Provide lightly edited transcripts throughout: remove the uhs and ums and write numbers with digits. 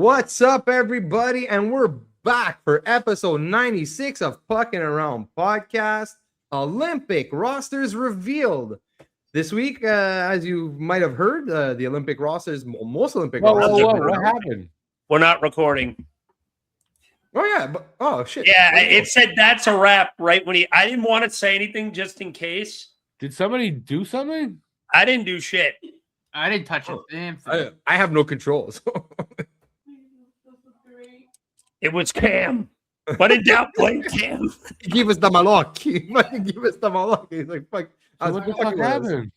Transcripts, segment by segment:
What's up, everybody? And we're back for episode 96 of Pucking Around Podcast. Olympic rosters revealed. This week, as you might have heard, the Olympic rosters, most Olympic rosters. What happened? We're not recording. Oh, yeah. Oh, shit. Yeah, it said that's a wrap right when I didn't want to say anything just in case. Did somebody do something? I didn't do shit. I didn't touch it. Damn. I have no control. So. It was Cam. But in doubt, blame Cam. Give us the malok. Give us the malok. He's like, fuck. So what the fuck happened?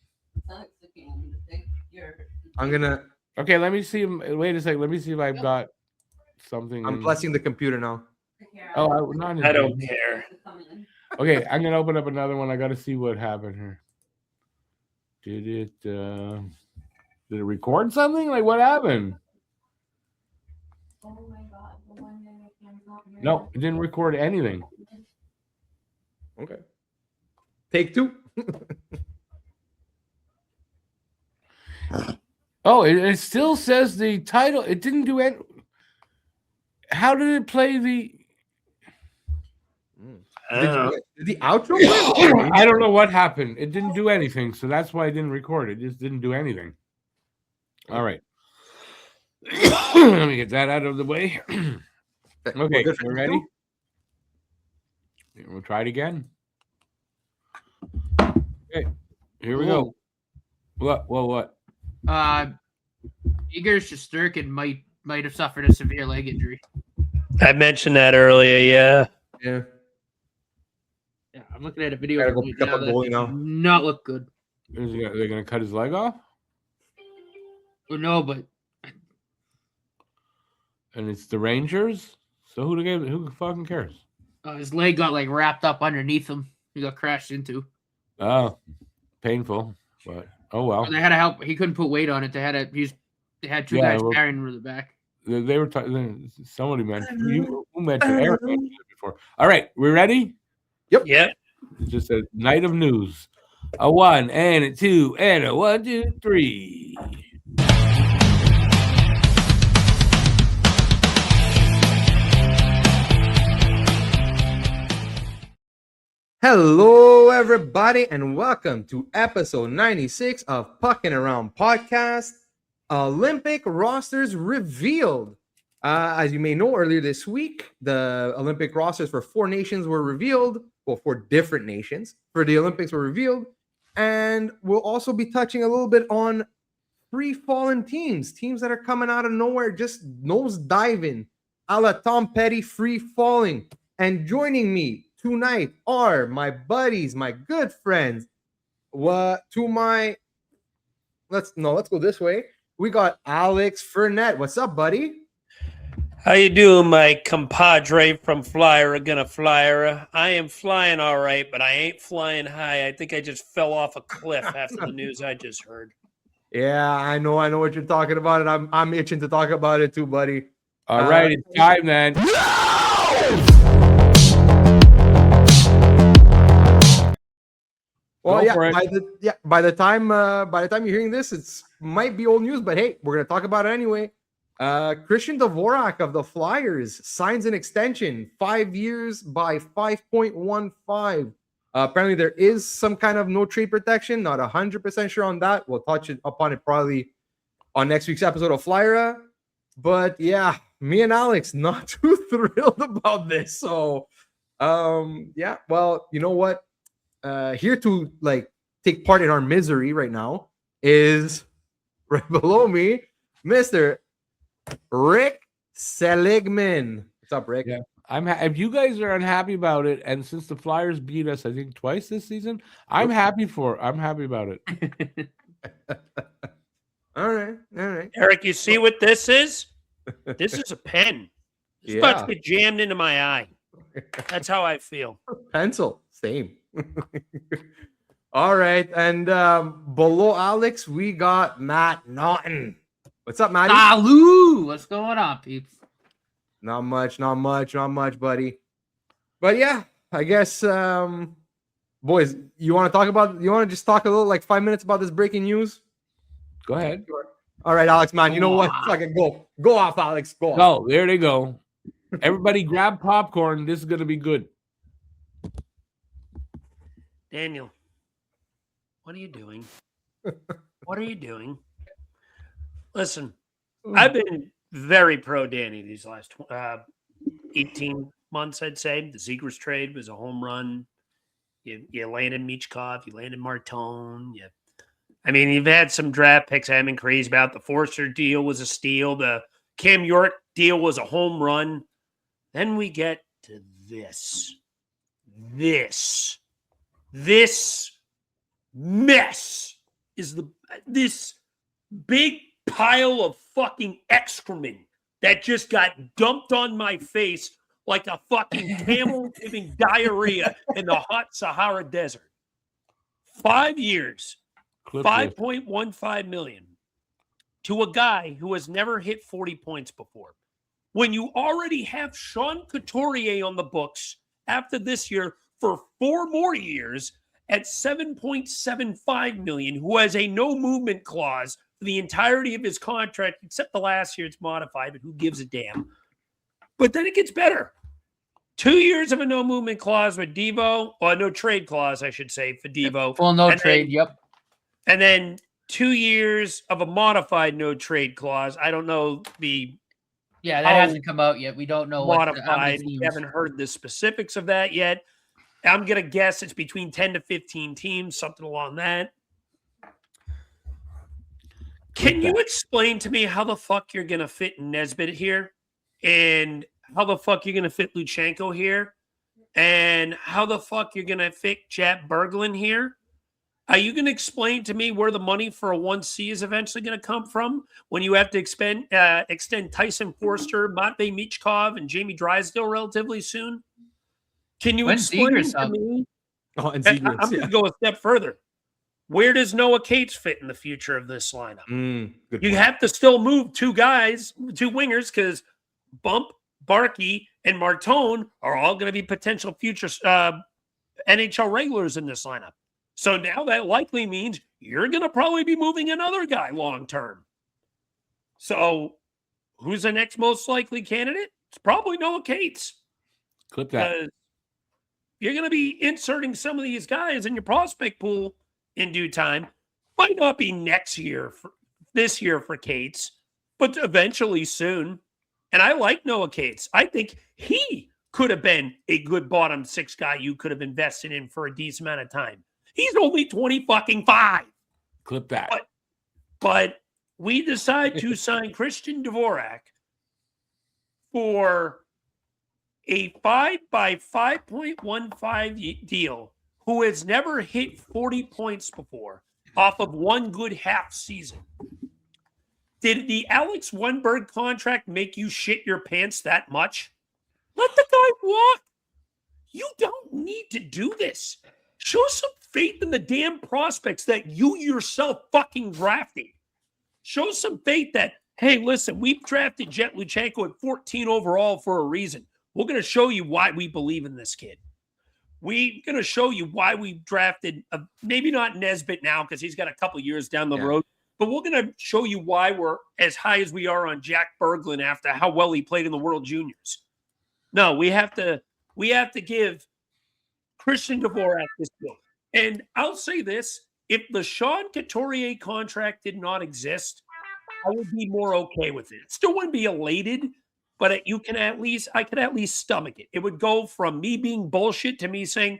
I'm gonna. Okay, let me see. Wait a second. Let me see if I've got something. I'm blessing the computer now. Oh, I don't care. Okay, I'm gonna open up another one. I got to see what happened here. Did it record something? Like what happened? Oh my god, the one that Cam's not married. No, it didn't record anything. Okay. Take two. Oh, it still says the title. It didn't do it. How did it play the? Did the outro play? I don't know what happened. It didn't do anything, so that's why I didn't record it. It just didn't do anything. All right. Let me get that out of the way. Okay, we're ready? We'll try it again. Okay, here we go. What? Igor Shesterkin might have suffered a severe leg injury. I mentioned that earlier, yeah. Yeah. Yeah, I'm looking at a video. Gotta go right pick up a that goalie did now. Not look good. They're gonna cut his leg off, Well, no, but and it's the Rangers. So who fucking cares? his leg got like wrapped up underneath him. He got crashed into. Oh, painful, but oh well. They had to help. He couldn't put weight on it. They had two guys carrying him to the back. They were somebody mentioned who mentioned Eric mentioned it before. All right, we ready? Yep. Yeah. It's just a night of news. A 1 and a 2 and a 1, 2, 3. Hello, everybody, and welcome to episode 96 of Pucking Around Podcast. Olympic rosters revealed. As you may know, earlier this week, the Olympic rosters for 4 nations were revealed. Well, 4 different nations for the Olympics were revealed. And we'll also be touching a little bit on free-falling teams that are coming out of nowhere, just nose diving, a la Tom Petty free-falling. And joining me tonight are my buddies, my good friends. Let's go this way. We got Alex Furnett. What's up, buddy? How you doing, my compadre from Flyer gonna flyer? I am flying all right, but I ain't flying high. I think I just fell off a cliff after the news I just heard. Yeah, I know what you're talking about, and I'm itching to talk about it too, buddy. All right, it's time then. Well, by the time you're hearing this, it's might be old news, but hey, we're gonna talk about it anyway. Christian Dvorak of the Flyers signs an extension, 5 years by 5.15. Apparently, there is some kind of no trade protection. Not 100% sure on that. We'll touch upon it probably on next week's episode of Flyer. But yeah, me and Alex not too thrilled about this. So, yeah. Well, you know what? Here to take part in our misery right now is right below me, Mr. Rick Seligman. What's up, Rick? Yeah, if you guys are unhappy about it, and since the Flyers beat us, I think twice this season, I'm happy about it. All right. Eric, you see what this is? This is a pen. It's about to get jammed into my eye. That's how I feel. Pencil, same. All right, and below Alex, we got Matt Naughton. What's up, Matty? Salud! What's going on, peeps? Not much, buddy. But yeah, I guess, boys, you want to just talk a little, 5 minutes about this breaking news? Go ahead. All right, Alex, man. You know what? Fucking go off, Alex. Go off. Oh, there they go. Everybody grab popcorn. This is going to be good. Daniel, what are you doing? What are you doing? Listen, I've been very pro Danny these last 18 months, I'd say. The Zegers trade was a home run. You landed Michkov, you landed Martone. You've had some draft picks I haven't been crazy about. The Forster deal was a steal. The Cam York deal was a home run. Then we get to this. This mess is this big pile of fucking excrement that just got dumped on my face like a fucking camel giving diarrhea in the hot Sahara Desert. 5 years, $5.15 million to a guy who has never hit 40 points before. When you already have Sean Couturier on the books after this year for 4 more years at $7.75 million, who has a no movement clause for the entirety of his contract, except the last year it's modified, but who gives a damn? But then it gets better. 2 years of a no movement clause with Devo, or no trade clause, I should say, for Devo. Well, no trade, yep. And then 2 years of a modified no trade clause. I don't know that hasn't come out yet. We don't know modified. We haven't heard the specifics of that yet. I'm going to guess it's between 10 to 15 teams, something along that. Can you explain to me how the fuck you're going to fit Nesbitt here? And how the fuck you're going to fit Luchenko here? And how the fuck you're going to fit Jack Berglund here? Are you going to explain to me where the money for a 1C is eventually going to come from when you have to extend Tyson Forster, Matvei Michkov, and Jamie Drysdale relatively soon? Can you explain to me? I'm going to go a step further. Where does Noah Cates fit in the future of this lineup? You have to still move 2 wingers, because Bump, Barkey, and Martone are all going to be potential future NHL regulars in this lineup. So now that likely means you're going to probably be moving another guy long term. So who's the next most likely candidate? It's probably Noah Cates. Clip that. You're going to be inserting some of these guys in your prospect pool in due time. Might not be this year for Cates, but eventually soon. And I like Noah Cates. I think he could have been a good bottom 6 guy you could have invested in for a decent amount of time. He's only 25. Clip that. But we decide to sign Christian Dvorak for a 5 by 5.15 deal, who has never hit 40 points before off of 1 good half season. Did the Alex Wennberg contract make you shit your pants that much? Let the guy walk. You don't need to do this. Show some faith in the damn prospects that you yourself fucking drafted. Show some faith that, hey, listen, we've drafted Jet Luchenko at 14 overall for a reason. We're going to show you why we believe in this kid. We're going to show you why we drafted, maybe not Nesbitt now because he's got a couple years down the road, but we're going to show you why we're as high as we are on Jack Berglund after how well he played in the World Juniors. No, we have to give Christian Dvorak this deal. And I'll say this, if the Sean Couturier contract did not exist, I would be more okay with it. Still wouldn't be elated, but I could at least stomach it. It would go from me being bullshit to me saying,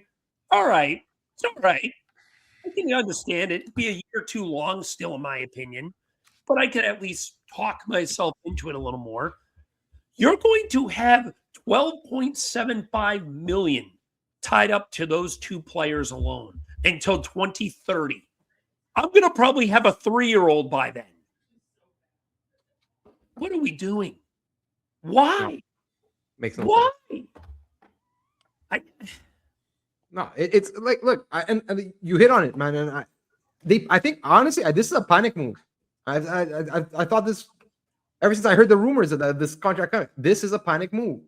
all right, it's all right. I can understand it. It'd be a year too long still, in my opinion, but I could at least talk myself into it a little more. You're going to have $12.75 million tied up to those 2 players alone until 2030. I'm going to probably have a 3-year-old by then. What are we doing? Why? Makes no Why? sense. It's like, look, and you hit on it, man. And I think honestly, this is a panic move. I thought this ever since I heard the rumors of this contract coming. This is a panic move.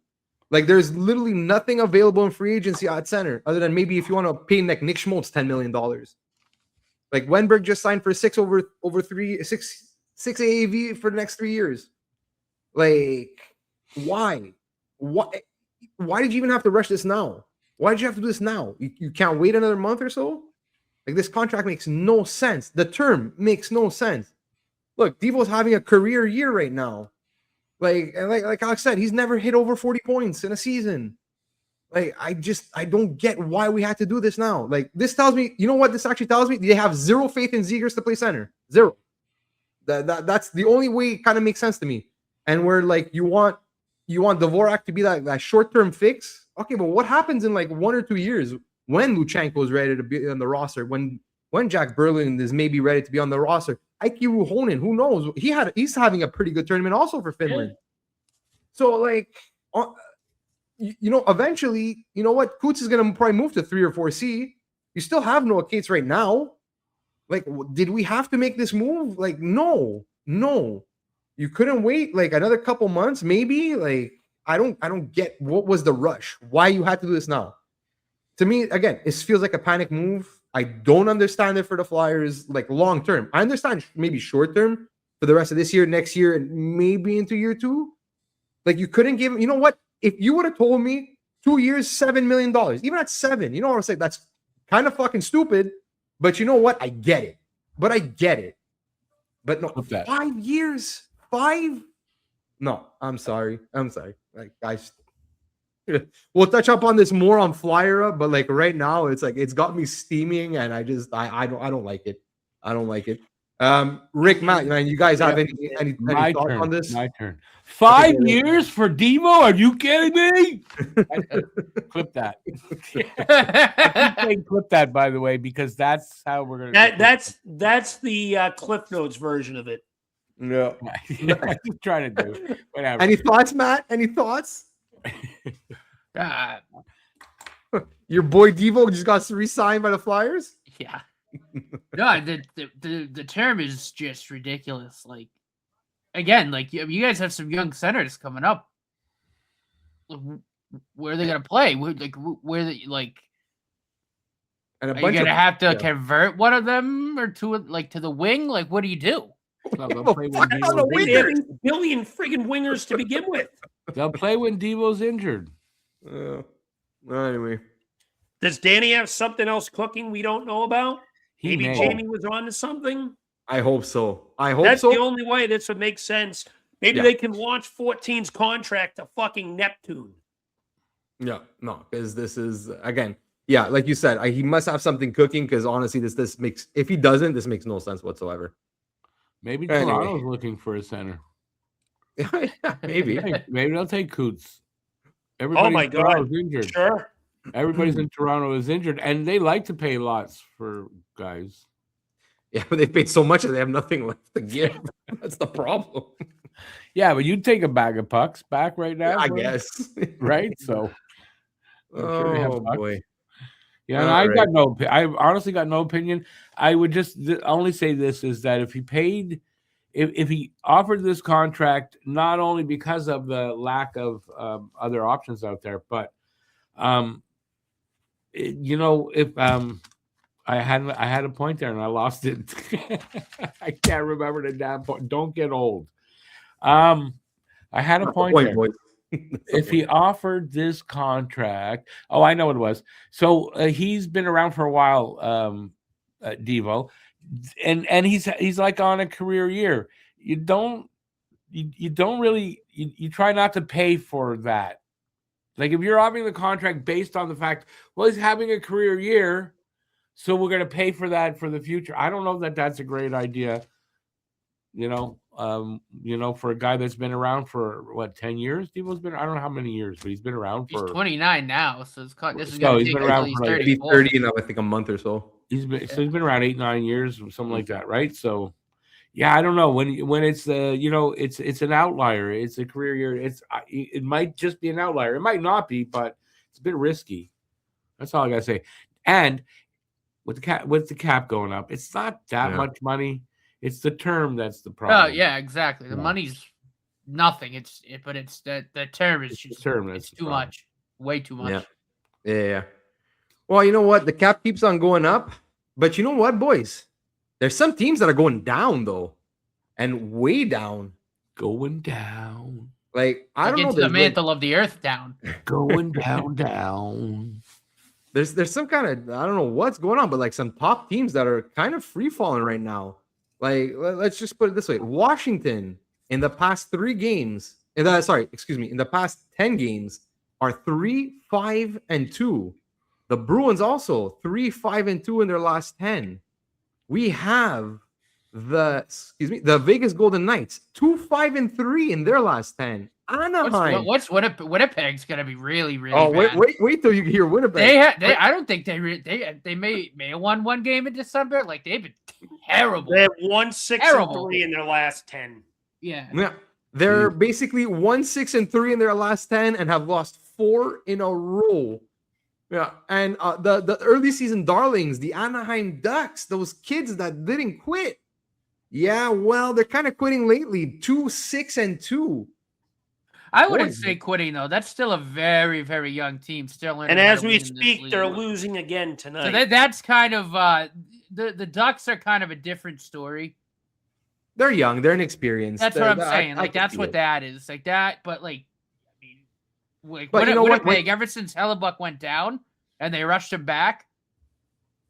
Like, there's literally nothing available in free agency at center other than maybe if you want to pay Nick Schmaltz $10 million. Like, Wennberg just signed for 6 6 AAV for the next 3 years. Like, why? Why did you even have to rush this now? Why did you have to do this now? You can't wait another month or so? Like, this contract makes no sense. The term makes no sense. Look, Devo's having a career year right now. Like Alex said, he's never hit over 40 points in a season. Like, I don't get why we had to do this now. Like, this tells me, you know what this actually tells me? They have zero faith in Zegers to play center. Zero. That's the only way it kind of makes sense to me. And where, like, you want Dvorak to be that short-term fix. Okay, but what happens in like 1 or 2 years when Luchenko is ready to be on the roster? When Jack Berlin is maybe ready to be on the roster? Ike Ruhonen, who knows? He's having a pretty good tournament also for Finland. Yeah. So, like, eventually, you know what? Kuts is going to probably move to 3 or 4C. You still have Noah Cates right now. Like, did we have to make this move? Like, no. You couldn't wait like another couple months, maybe. Like, I don't get what was the rush. Why you had to do this now? To me, again, it feels like a panic move. I don't understand it for the Flyers, like, long term. I understand maybe short term for the rest of this year, next year, and maybe into year 2. Like, you couldn't give him, you know what? If you would have told me 2 years, $7 million, even at 7, you know what I was saying? That's kind of fucking stupid. But you know what? I get it. But no, 5 years, 5? No, I'm sorry. Like, guys, we'll touch up on this more on Flyer, but like right now, it's like it's got me steaming, and I don't like it. Rick, Matt, man, you guys have any thoughts on this? My turn. 5 years for Devo? Are you kidding me? Clip that. Clip that, by the way, because that's how we're gonna. That's the Cliff Notes version of it. No, I'm just trying to do whatever. Any thoughts, Matt? Any thoughts? Your boy Devo just got re-signed by the Flyers. Yeah. No, the term is just ridiculous. Like, again, like you guys have some young centers coming up. Where are they gonna play? Where they like? And are you gonna have to convert one of them or two, like, to the wing? Like, what do you do? They have a billion friggin' wingers to begin with. They'll play when Devo's injured. Anyway, does Danny have something else cooking we don't know about? Maybe Jamey was on to something. I hope so. That's the only way this would make sense. Maybe they can launch 14's contract to fucking Neptune. Yeah, no, because this is, again, yeah, like you said, he must have something cooking, because honestly, this makes, if he doesn't, this makes no sense whatsoever. Maybe Toronto's looking for a center. Maybe. Maybe they'll take Coots. Oh my God! Injured. Sure. Everybody's in Toronto is injured, and they like to pay lots for guys. Yeah, but they paid so much that they have nothing left to give. That's the problem. Yeah, but you'd take a bag of pucks back right now. I guess. Right? So. Boy. Yeah, I honestly got no opinion. I would just only say this is that if he offered this contract, not only because of the lack of other options out there, but if I had a point there and I lost it. I can't remember the damn point. Don't get old. I had a point there. If he offered this contract, I know what it was. So he's been around for a while, Devo, and he's like on a career year. You don't really try not to pay for that. Like, if you're offering the contract based on the fact, well, he's having a career year, so we're going to pay for that for the future. I don't know that that's a great idea. For a guy that's been around for 10 years. Devo's been, I don't know how many years, but he's been around for. He's 29 now, so he's he's been around for maybe 30 in, I think, a month or so. He's been around 8-9 years, something like that, right? So, yeah, I don't know when it's it's an outlier. It's a career year. It might just be an outlier. It might not be, but it's a bit risky. That's all I gotta say. And with the cap going up, it's not that much money. It's the term that's the problem. Oh, yeah, exactly. The money's nothing. It's the term is just it's too much. Way too much. Yeah. Well, you know what? The cap keeps on going up, but you know what, boys? There's some teams that are going down, though. and way down. Going down. Like, I don't know. Into the mantle of the earth down. Going down. There's some kind of, I don't know what's going on, but like some top teams that are kind of free falling right now. Like, let's just put it this way: Washington in the past 3 games, in the past 10 games are 3-5-2. The Bruins also 3-5-2 in their last 10. We have the Vegas Golden Knights 2-5-3 in their last 10. Anaheim. What's Winnipeg's gonna be really bad. Wait till you hear Winnipeg. I don't think they may have won 1 game in December. Like, they've been terrible. They have won 6-3 in their last 10. Yeah. They're basically 1-6-3 in their last 10 and have lost 4 in a row. Yeah, and the early season darlings, the Anaheim Ducks, those kids that didn't quit. Yeah, well, they're kind of quitting lately. 2-6-2. I wouldn't say quitting, though. That's still a very, very young team. Still learning. And as we speak, they're losing again tonight. So that's kind of the Ducks are kind of a different story. They're young. They're inexperienced. That's what I'm saying. Like, that's what that is. Like that, but like, I mean, but you know Winnipeg, ever since Hellebuck went down and they rushed him back,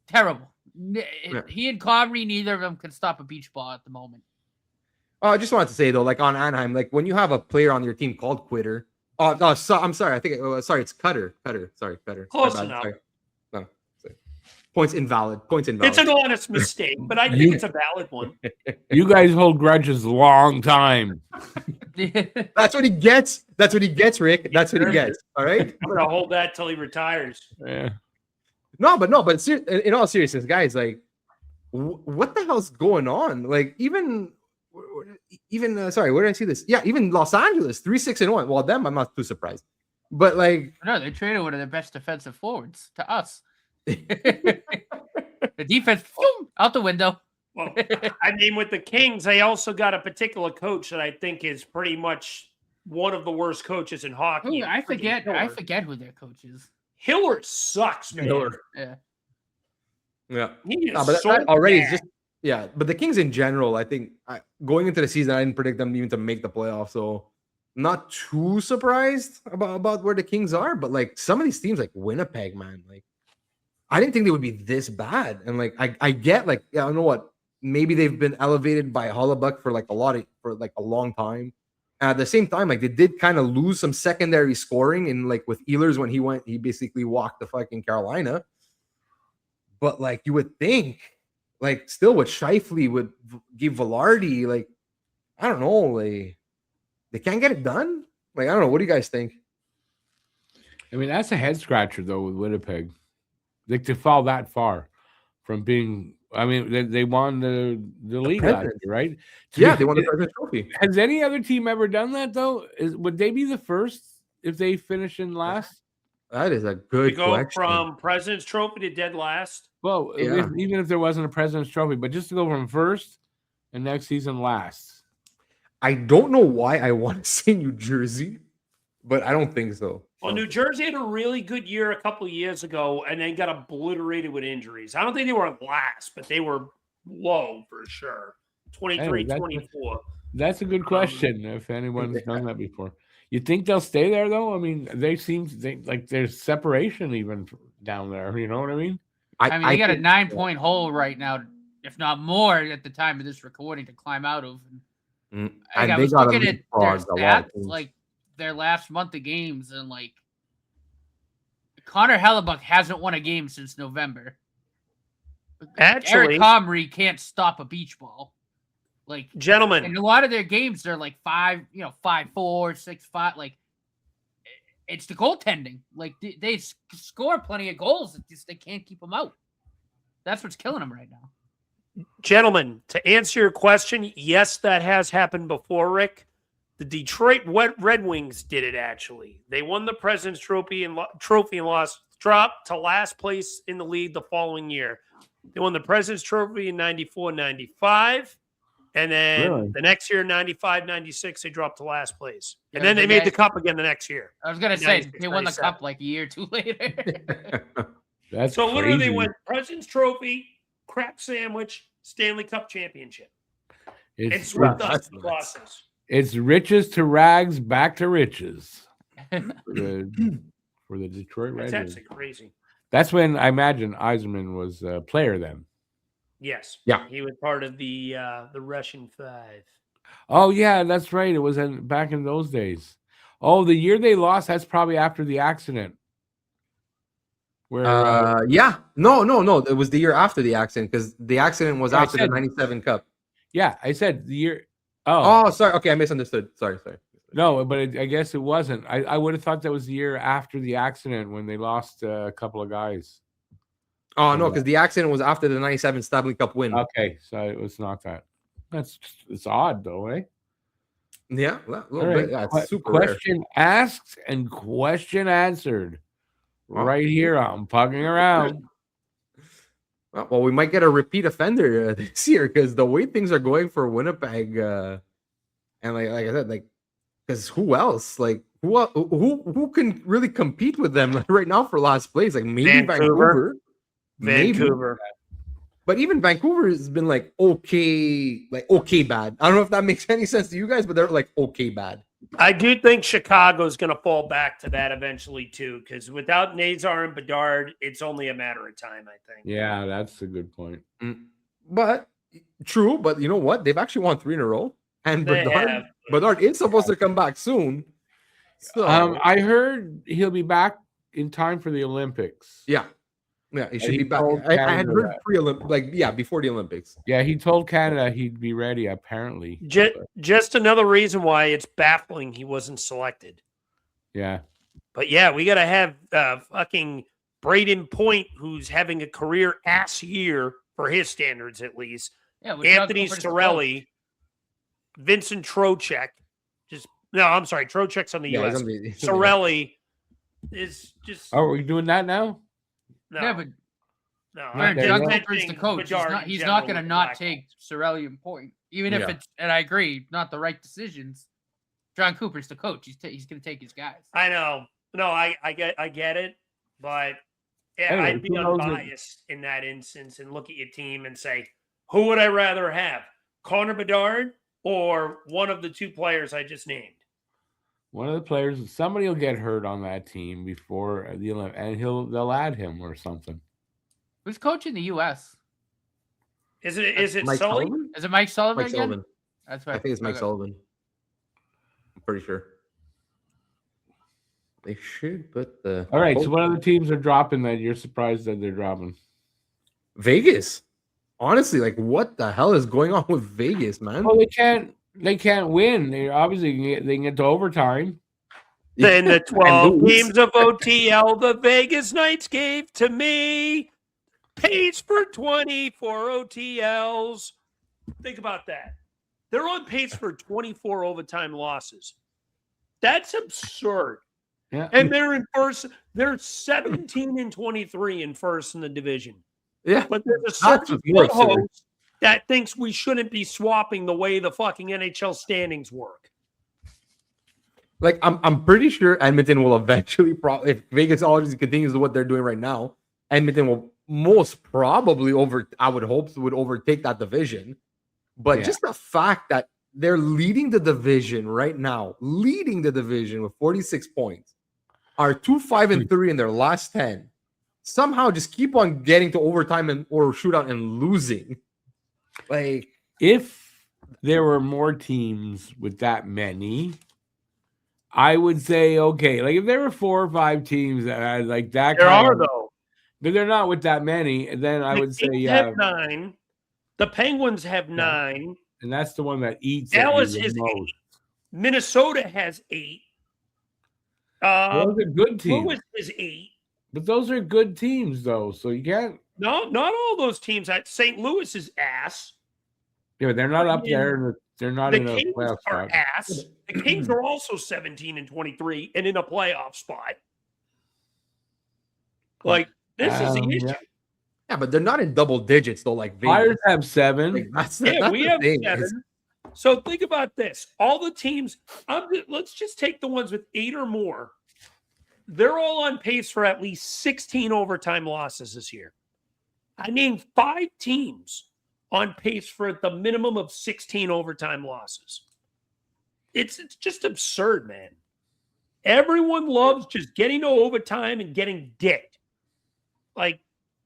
terrible. He and Comrie, neither of them can stop a beach ball at the moment. I just wanted to say though, like on Anaheim, like when you have a player on your team called Quitter. I'm sorry. I think it's Cutter. Sorry, Cutter. Close enough. Sorry. No, sorry. Points invalid. It's an honest mistake, but I think it's a valid one. You guys hold grudges a long time. That's what he gets. That's what he gets, Rick. That's what he gets. All right. I'm gonna hold that till he retires. Yeah. No, but in all seriousness, guys, like, what the hell's going on? Like, even sorry, where did I see this? Yeah, even Los Angeles 3-6-1. Well, them, I'm not too surprised, but like, no, they traded one of their best defensive forwards to us. The defense out the window. Well, I mean, with the Kings, they also got a particular coach that I think is pretty much one of the worst coaches in hockey. I forget who their coach is. Hiller sucks, man. Yeah. But that already is just. Yeah, but the Kings in general, I think going into the season, I didn't predict them even to make the playoffs. So not too surprised about where the Kings are. But like some of these teams, like Winnipeg, man, like I didn't think they would be this bad. And like I get like, I don't know what, maybe they've been elevated by Hellebuck for a long time. At the same time, like they did kind of lose some secondary scoring and like with Ehlers when he basically walked the fucking Carolina. But like you would think. Like still with Scheifele would give Velarde, like I don't know, like they can't get it done. Like I don't know. What do you guys think? I mean, that's a head scratcher though with Winnipeg. Like to fall that far from being. I mean, they won the league last year, right? Yeah, they won the President's Trophy. Has any other team ever done that though? Would they be the first if they finish in last? That is a good question. From President's Trophy to dead last. Well, even if there wasn't a President's Trophy, but just to go from first and next season last. I don't know why I want to say New Jersey, but I don't think so. Well, New Jersey had a really good year a couple of years ago and then got obliterated with injuries. I don't think they were last, but they were low for sure. 23, 24. That's a good question if anyone's done that before. You think they'll stay there though? I mean, like there's separation even down there. You know what I mean? I mean, they got a 9-point hole right now, if not more, at the time of this recording to climb out of. I was looking at their stats, like their last month of games, and like Connor Hellebuck hasn't won a game since November. Actually, Eric Comrie can't stop a beach ball. Like, gentlemen, and a lot of their games they're like 5-4, 6-5. Like, it's the goaltending. Like they score plenty of goals. It's just they can't keep them out. That's what's killing them right now. Gentlemen, to answer your question, yes, that has happened before, Rick. The Detroit Red Wings did it, actually. They won the President's Trophy and dropped to last place in the league the following year. They won the President's Trophy in 94-95. And then the next year, 95-96, they dropped to last place. And then they made the cup again the next year. I was going to say, they won the cup like a year or two later. That's so crazy. Literally they went President's Trophy, crap sandwich, Stanley Cup championship. And It's swept Right. us That's with nuts. losses. it's riches to rags, back to riches for the Detroit Red That's Wings. absolutely crazy. That's when I imagine Eisenman was a player then. Yes. Yeah. He was part of the Russian Five. Oh yeah, that's right. It was back in those days. Oh, the year they lost, that's probably after the accident. Where Yeah. No. It was the year after the accident because the accident was I after the said- '97 Cup. yeah, I said the year. Oh, Oh, sorry. Okay, I misunderstood. Sorry. no, but I guess it wasn't. I would have thought that was the year after the accident when they lost a couple of guys. Oh no, because the accident was after the '97 Stanley Cup win. Okay, so it was not that. It's odd though, eh? Yeah, a little All right. bit. Yeah, it's super rare. Question asked and question answered. Wow. Right here on Pucking Around. Well, we might get a repeat offender this year because the way things are going for Winnipeg, and like I said, like because who else? Like who can really compete with them right now for last place? Like maybe Vancouver. Maybe. Vancouver. But even Vancouver has been like okay bad. I don't know if that makes any sense to you guys, but they're like okay bad. I do think Chicago's going to fall back to that eventually too, because without Nazar and Bedard, it's only a matter of time. I think. Yeah, that's a good point. But true, but you know what? They've actually won 3 in a row, and They have. Bedard is supposed to come back soon. So I heard he'll be back in time for the Olympics. yeah, he should he be back. told I had Canada heard that. pre-Olympic, before the Olympics. Yeah, he told Canada he'd be ready. Apparently, Just another reason why it's baffling he wasn't selected. yeah. But yeah, we got to have fucking Braden Point, who's having a career ass year for his standards, at least. Yeah, with Anthony Doug Cooper's Cirelli, Vincent Trocheck. I'm sorry, Trocheck's on the Yeah, U.S. he's Cirelli is just Oh, are we doing that now? no, Yeah, but no. Right, I'm there just you Doug go. Cooper's the mentioning coach. Bedard in He's general not going to with the not Blackhawks. take Cirelli and Point, even if Yeah. it's. And I agree, not the right decisions. John Cooper's the coach. He's going to take his guys. I know. No, I get it, but yeah, Anyway, I'd be who knows it? unbiased in that instance and look at your team and say, who would I rather have, Connor Bedard or one of the two players I just named? One of the players, somebody will get hurt on that team before the Olympics, and they'll add him or something. Who's coaching the U.S.? Is it Mike Sully? Sullivan? Is it Mike Sullivan Mike again? Sullivan. That's I right. think it's Mike Okay. Sullivan. I'm pretty sure. They should put the. All right, so what other teams are dropping that you're surprised that they're dropping? Vegas. Honestly, like what the hell is going on with Vegas, man? Well, they can't win. They obviously they can get to overtime. Then the And 12 lose. games of OTL the Vegas Knights gave to me pays for 24 OTLs. Think about that. They're on pace for 24 overtime losses. That's absurd. Yeah, And they're in first. They're 17 and 23 in first in the division. Yeah, But there's a That's certain what's more absurd. host that thinks we shouldn't be swapping the way the fucking NHL standings work. like I'm pretty sure Edmonton will eventually if Vegas always continues to what they're doing right now, Edmonton will most probably I would hope would overtake that division. But Yeah. just the fact that they're leading the division right now, leading the division with 46 points, are 2-5-3 in their last 10. Somehow just keep on getting to overtime or shootout and losing. Like if there were more teams with that many, I would say okay. Like if there were 4 or 5 teams that had like that, There kind are, of- though. but they're not with that many. And then I The would say Kings yeah, have 9. The Penguins have 9. and that's the one that eats. at you Dallas the has most. 8. Minnesota has 8. Those are good teams, Lewis is 8. but those are good teams though. So you can't. No, not all those teams. St. Louis is ass. Yeah, but they're not up mean, there. They're not The in a Kings playoff are spot. ass. The Kings are also 17 and 23 and in a playoff spot. Like, this is the issue. Yeah. yeah, but they're not in double digits though. Like Vegas. Flyers have 7. Like, that's Yeah, we the have thing. 7. So think about this. All the teams, let's just take the ones with 8 or more. They're all on pace for at least 16 overtime losses this year. I named 5 teams on pace for the minimum of 16 overtime losses. It's just absurd, man. Everyone loves just getting to overtime and getting dicked. Like,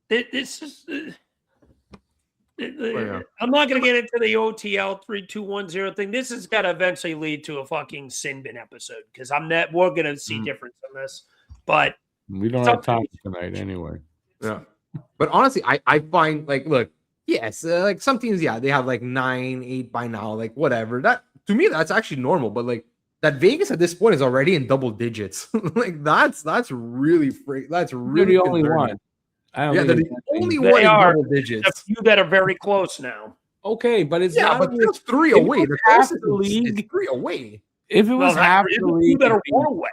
this is... I'm not going to get into the OTL 3210 thing. This has got to eventually lead to a fucking sin bin episode because we're going to see difference on this. But we don't have time tonight anyway. Yeah. But honestly, I find like, look, yes, like some teams, yeah, they have like 9, 8 by now, like whatever. That to me, that's actually normal. But like that Vegas at this point is already in double digits. Like that's really that's really the only concerning. one. Yeah, they're the only one in double digits. A few that are very close now. Okay, but it's not. But there's 3 away. The half closest the league. Is 3 away. If it was half the league, that are 4 away.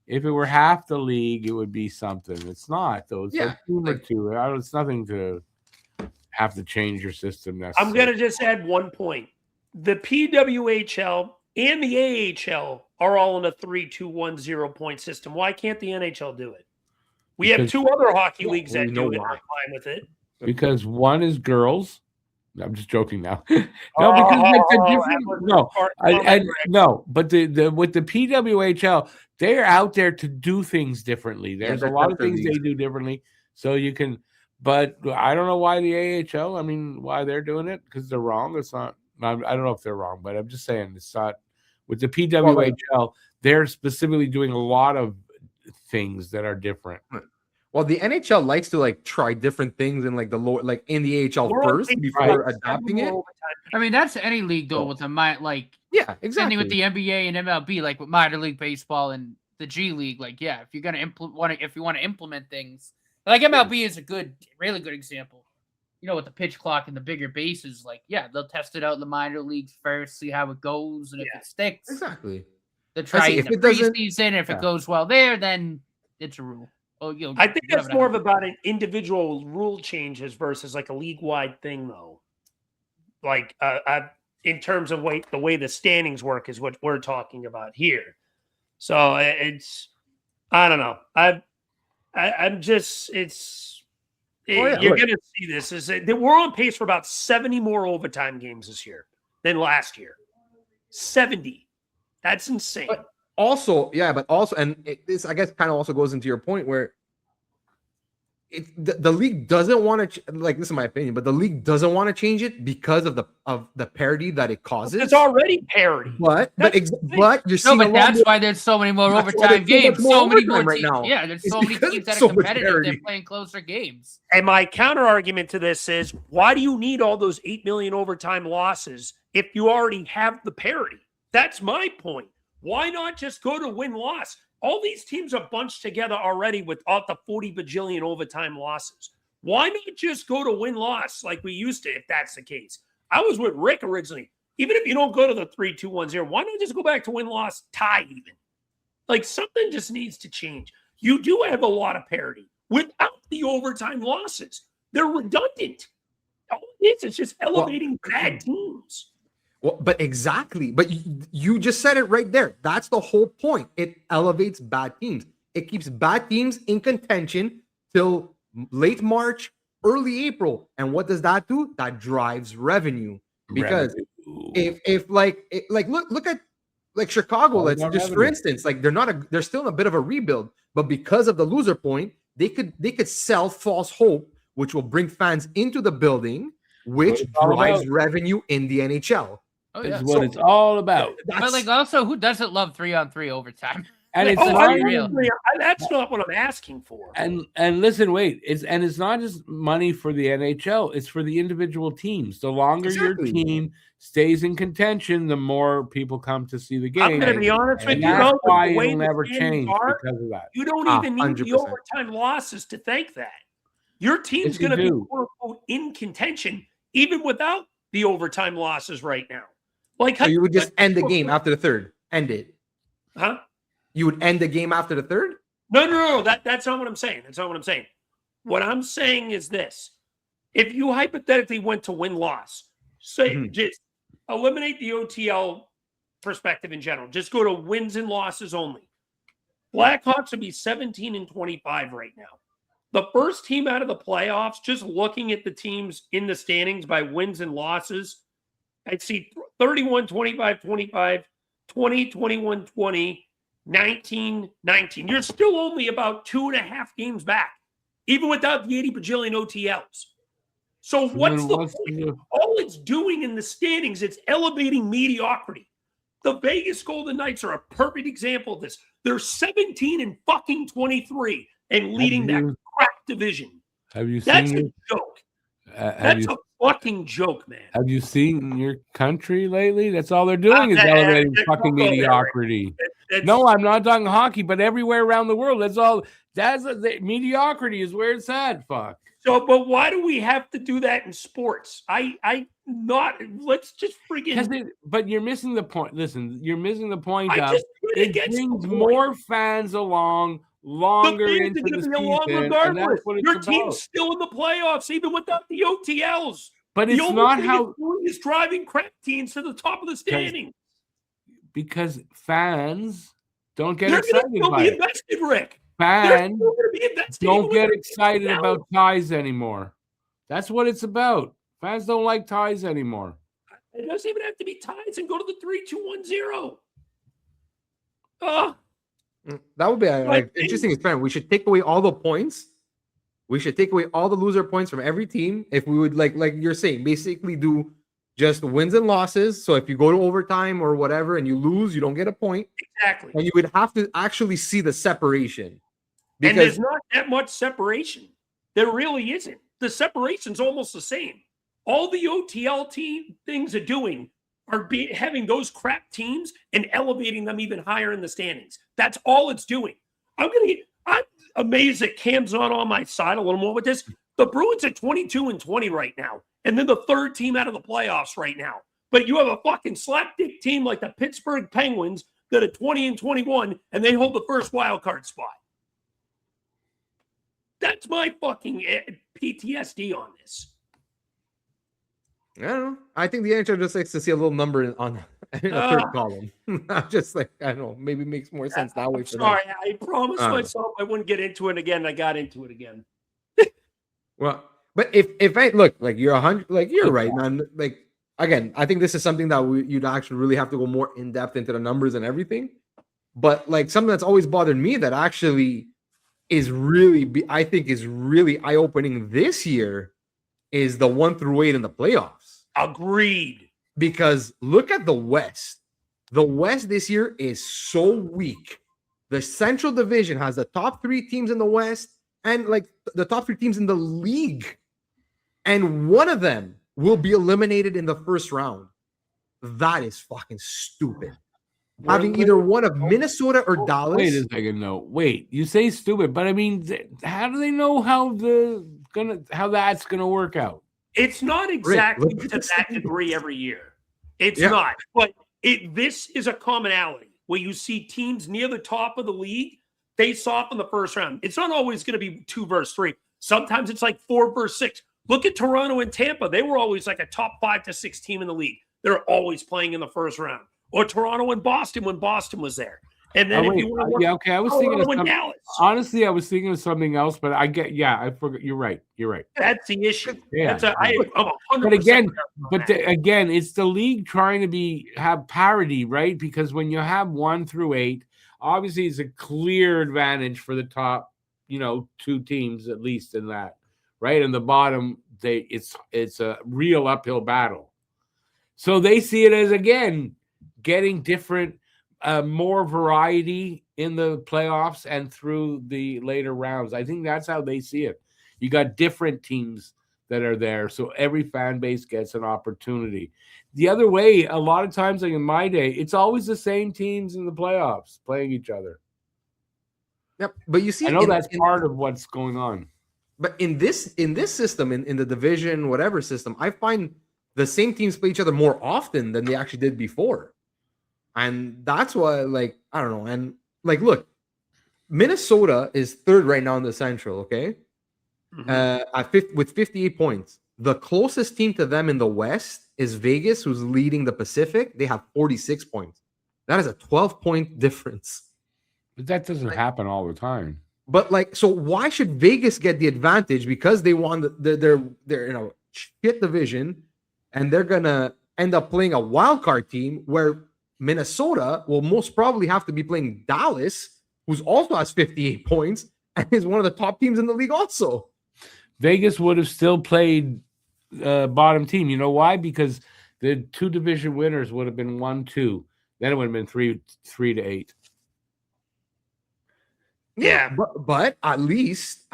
If it were half the league, it would be something. It's not though. It's Yeah, like 2 or 2. It's nothing to have to change your system. I'm going to just add one point. The PWHL and the AHL are all in a 3-2-1-0 point system. Why can't the NHL do it? We have 2 other hockey leagues that do it. I'm fine with it. Because one is girls. I'm just joking now. No, because it's a different. No, but the with the PWHL, they're out there to do things differently. There's a lot of things they do differently, so you can. But I don't know why the AHL. I mean, why they're doing it because they're wrong. It's not. I don't know if they're wrong, but I'm just saying it's not. With the PWHL, they're specifically doing a lot of things that are different. Well, the NHL likes to like try different things in like the lower, like in the AHL first before adopting it. I mean, that's any league though with the yeah, exactly. With the NBA and MLB, like with minor league baseball and the G League, like if you're gonna if you want to implement things, like MLB is a really good example. You know, with the pitch clock and the bigger bases, like they'll test it out in the minor leagues first, see how it goes, and if it sticks, exactly. They'll try it in the preseason. If it goes well there, then it's a rule. I think that's more of about an individual rule changes versus like a league-wide thing, though. Like in terms of the way the standings work is what we're talking about here. So it's, I don't know. I'm just, you're going to see this. We're on pace for about 70 more overtime games this year than last year. 70. That's insane. But also, and this I guess kind of also goes into your point where the league doesn't want to like, this is my opinion, but the league doesn't want to change it because of the parity that it causes. It's already parity. But you're seeing that's why there's so many more overtime games. So many more right now. Yeah, there's so many teams that are competitive. They're playing closer games. And my counter argument to this is, why do you need all those 8 million overtime losses if you already have the parity? That's my point. Why not just go to win-loss? All these teams are bunched together already without the 40 bajillion overtime losses. Why not just go to win-loss like we used to, if that's the case? I was with Rick originally. Even if you don't go to the 3-2-1-0, why not just go back to win-loss tie even? Like, something just needs to change. You do have a lot of parity without the overtime losses. They're redundant. All it is, it's just elevating bad teams. Well, but exactly. But you just said it right there. That's the whole point. It elevates bad teams. It keeps bad teams in contention till late March, early April. And what does that do? That drives revenue. Because if look at like Chicago, let's just for instance, like they're still in a bit of a rebuild, but because of the loser point, they could sell false hope, which will bring fans into the building, which drives revenue in the NHL. That's what it's all about. But like, also, who doesn't love 3-on-3 overtime? And it's real. That's not what I'm asking for. And listen, wait, it's not just money for the NHL; it's for the individual teams. The longer your team stays in contention, the more people come to see the game. I'm going to be honest with you. That's why it'll never change because of that. You don't even need 100%. The overtime losses to thank that. Your team's going to be quote unquote in contention even without the overtime losses right now. Like, so you would just end the game after the third. End it. Huh? You would end the game after the third? No. That's not what I'm saying. What I'm saying is this. If you hypothetically went to win-loss, say just eliminate the OTL perspective in general. Just go to wins and losses only. Blackhawks would be 17-25 right now. The first team out of the playoffs, just looking at the teams in the standings by wins and losses, I'd see 31, 25, 25, 20, 21, 20, 19, 19. You're still only about 2.5 games back, even without the 80 bajillion OTLs. So what's the point? All it's doing in the standings, it's elevating mediocrity. The Vegas Golden Knights are a perfect example of this. They're 17 and fucking 23 and leading that crap division. Have you That's seen a joke. That's a fucking joke, man. Have you seen your country lately? That's all they're doing is elevating fucking mediocrity. No, I'm not talking hockey, but everywhere around the world, that's all. Mediocrity is where it's at. Fuck. So, but why do we have to do that in sports? Let's just friggin'. But you're missing the point. Listen, you're missing the point. It brings more fans along longer into the season. Regardless. Your team's still in the playoffs, even without the OTLs. But it's not how it's driving crap teams to the top of the standing. Because fans don't get excited by it. Invested, Rick. Fans don't get excited about ties anymore. That's what it's about. Fans don't like ties anymore. It doesn't even have to be ties and go to the 3-2-1-0. Oh. That would be an interesting experiment. We should take away all the points. We should take away all the loser points from every team. If we would like you're saying, basically do just wins and losses. So if you go to overtime or whatever and you lose, you don't get a point. Exactly. And you would have to actually see the separation. And there's not that much separation. There really isn't. The separation's almost the same. All the OTL things are doing are having those crap teams and elevating them even higher in the standings. That's all it's doing. I'm amazed that Cam's not on my side a little more with this. The Bruins are 22 and 20 right now, and then the third team out of the playoffs right now. But you have a fucking slapdick team like the Pittsburgh Penguins that are 20 and 21, and they hold the first wild card spot. That's my fucking PTSD on this. I don't know. I think the NHL just likes to see a little number on in a third column. I'm just like, I don't know. Maybe it makes more sense that way. Sorry, I promised myself I wouldn't get into it again. I got into it again. Well, but if I look like you're 100, like you're right, man. Like again, I think this is something that you'd actually really have to go more in depth into the numbers and everything. But like something that's always bothered me that actually is really, I think, is really eye opening this year is the 1 through 8 in the playoffs. Agreed. Because look at the West. The West this year is so weak. The Central Division has the top 3 teams in the West and like the top 3 teams in the league. And one of them will be eliminated in the first round. That is fucking stupid. Having either one of Minnesota or Dallas. Wait a second, no. Wait, you say stupid, but I mean, how do they know how that's gonna work out? It's not exactly to that degree every year. It's not. But this is a commonality where you see teams near the top of the league face off in the first round. It's not always going to be 2 versus 3. Sometimes it's like 4 versus 6. Look at Toronto and Tampa. They were always like a top 5 to 6 team in the league. They're always playing in the first round. Or Toronto and Boston when Boston was there. And then I was thinking of something. Honestly, I was thinking of something else, but I forgot. You're right. That's the issue. Yeah. I'm 100%. But again, it's the league trying to have parity, right? Because when you have 1 through 8, obviously it's a clear advantage for the top, 2 teams at least in that, right? And the bottom, it's a real uphill battle. So they see it as again getting different. More variety in the playoffs and through the later rounds. I think that's how they see it. You got different teams that are there, so every fan base gets an opportunity. The other way, a lot of times, like in my day, it's always the same teams in the playoffs playing each other. Yep, but you see, I know that's part of what's going on. But in this system, in the division, whatever system, I find the same teams play each other more often than they actually did before. And that's why, like, I don't know. And, like, look, Minnesota is 3rd right now in the Central, okay? Mm-hmm. With 58 points. The closest team to them in the West is Vegas, who's leading the Pacific. They have 46 points. That is a 12-point difference. But that doesn't happen all the time. But like, so why should Vegas get the advantage because they won their shit division, and they're gonna end up playing a wild card team where Minnesota will most probably have to be playing Dallas, who's also has 58 points and is one of the top teams in the league also. Vegas would have still played bottom team. You know why? Because the 2 division winners would have been 1-2. Then it would have been 3-8. Yeah. But at least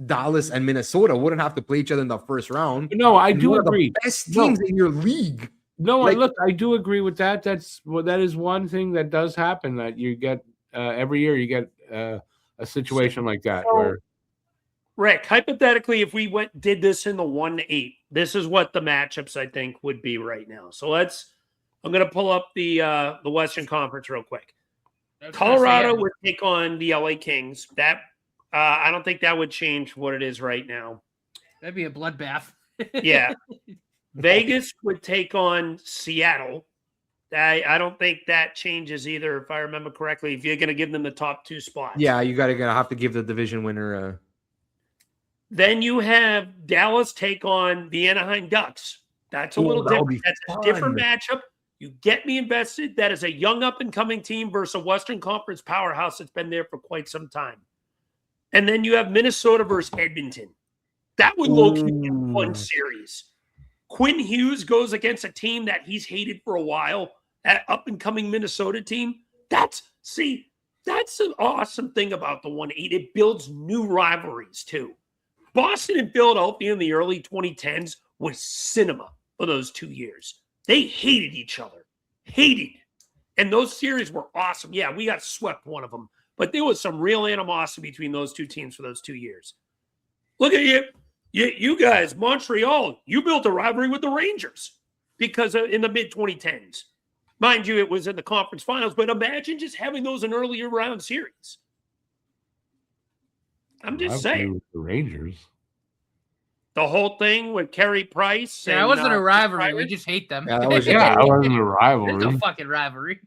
Dallas and Minnesota wouldn't have to play each other in the first round. No, I do One of the agree. best teams in your league. No, Like- look, I do agree with that. That is one thing that does happen, that you get every year you get a situation like that. So- where Rick, hypothetically, if we did this in the 1-8, this is what the matchups I think would be right now. So I'm going to pull up the Western Conference real quick. Colorado would take on the LA Kings. That I don't think that would change what it is right now. That'd be a bloodbath. Yeah. Vegas would take on Seattle. I don't think that changes either, if I remember correctly, if you're going to give them the top 2 spots. Yeah, you gonna have to give the division winner. Then you have Dallas take on the Anaheim Ducks. That's a little that would different. be That's a fun. different matchup. You get me invested. That is a young up-and-coming team versus a Western Conference powerhouse that's been there for quite some time. And then you have Minnesota versus Edmonton. That would look like a fun series. Quinn Hughes goes against a team that he's hated for a while, that up-and-coming Minnesota team. That's an awesome thing about the 1-8. It builds new rivalries, too. Boston and Philadelphia in the early 2010s was cinema for those 2 years. They hated each other. Hated. And those series were awesome. Yeah, we got swept one of them. But there was some real animosity between those 2 teams for those 2 years. Look at you. You guys, Montreal, you built a rivalry with the Rangers because in the mid-2010s. Mind you, it was in the conference finals, but imagine just having those in earlier round series. I'm just saying. With the Rangers. The whole thing with Carey Price. Yeah, it wasn't a rivalry. We just hate them. Yeah, that was Yeah, it wasn't a There's rivalry. no fucking rivalry.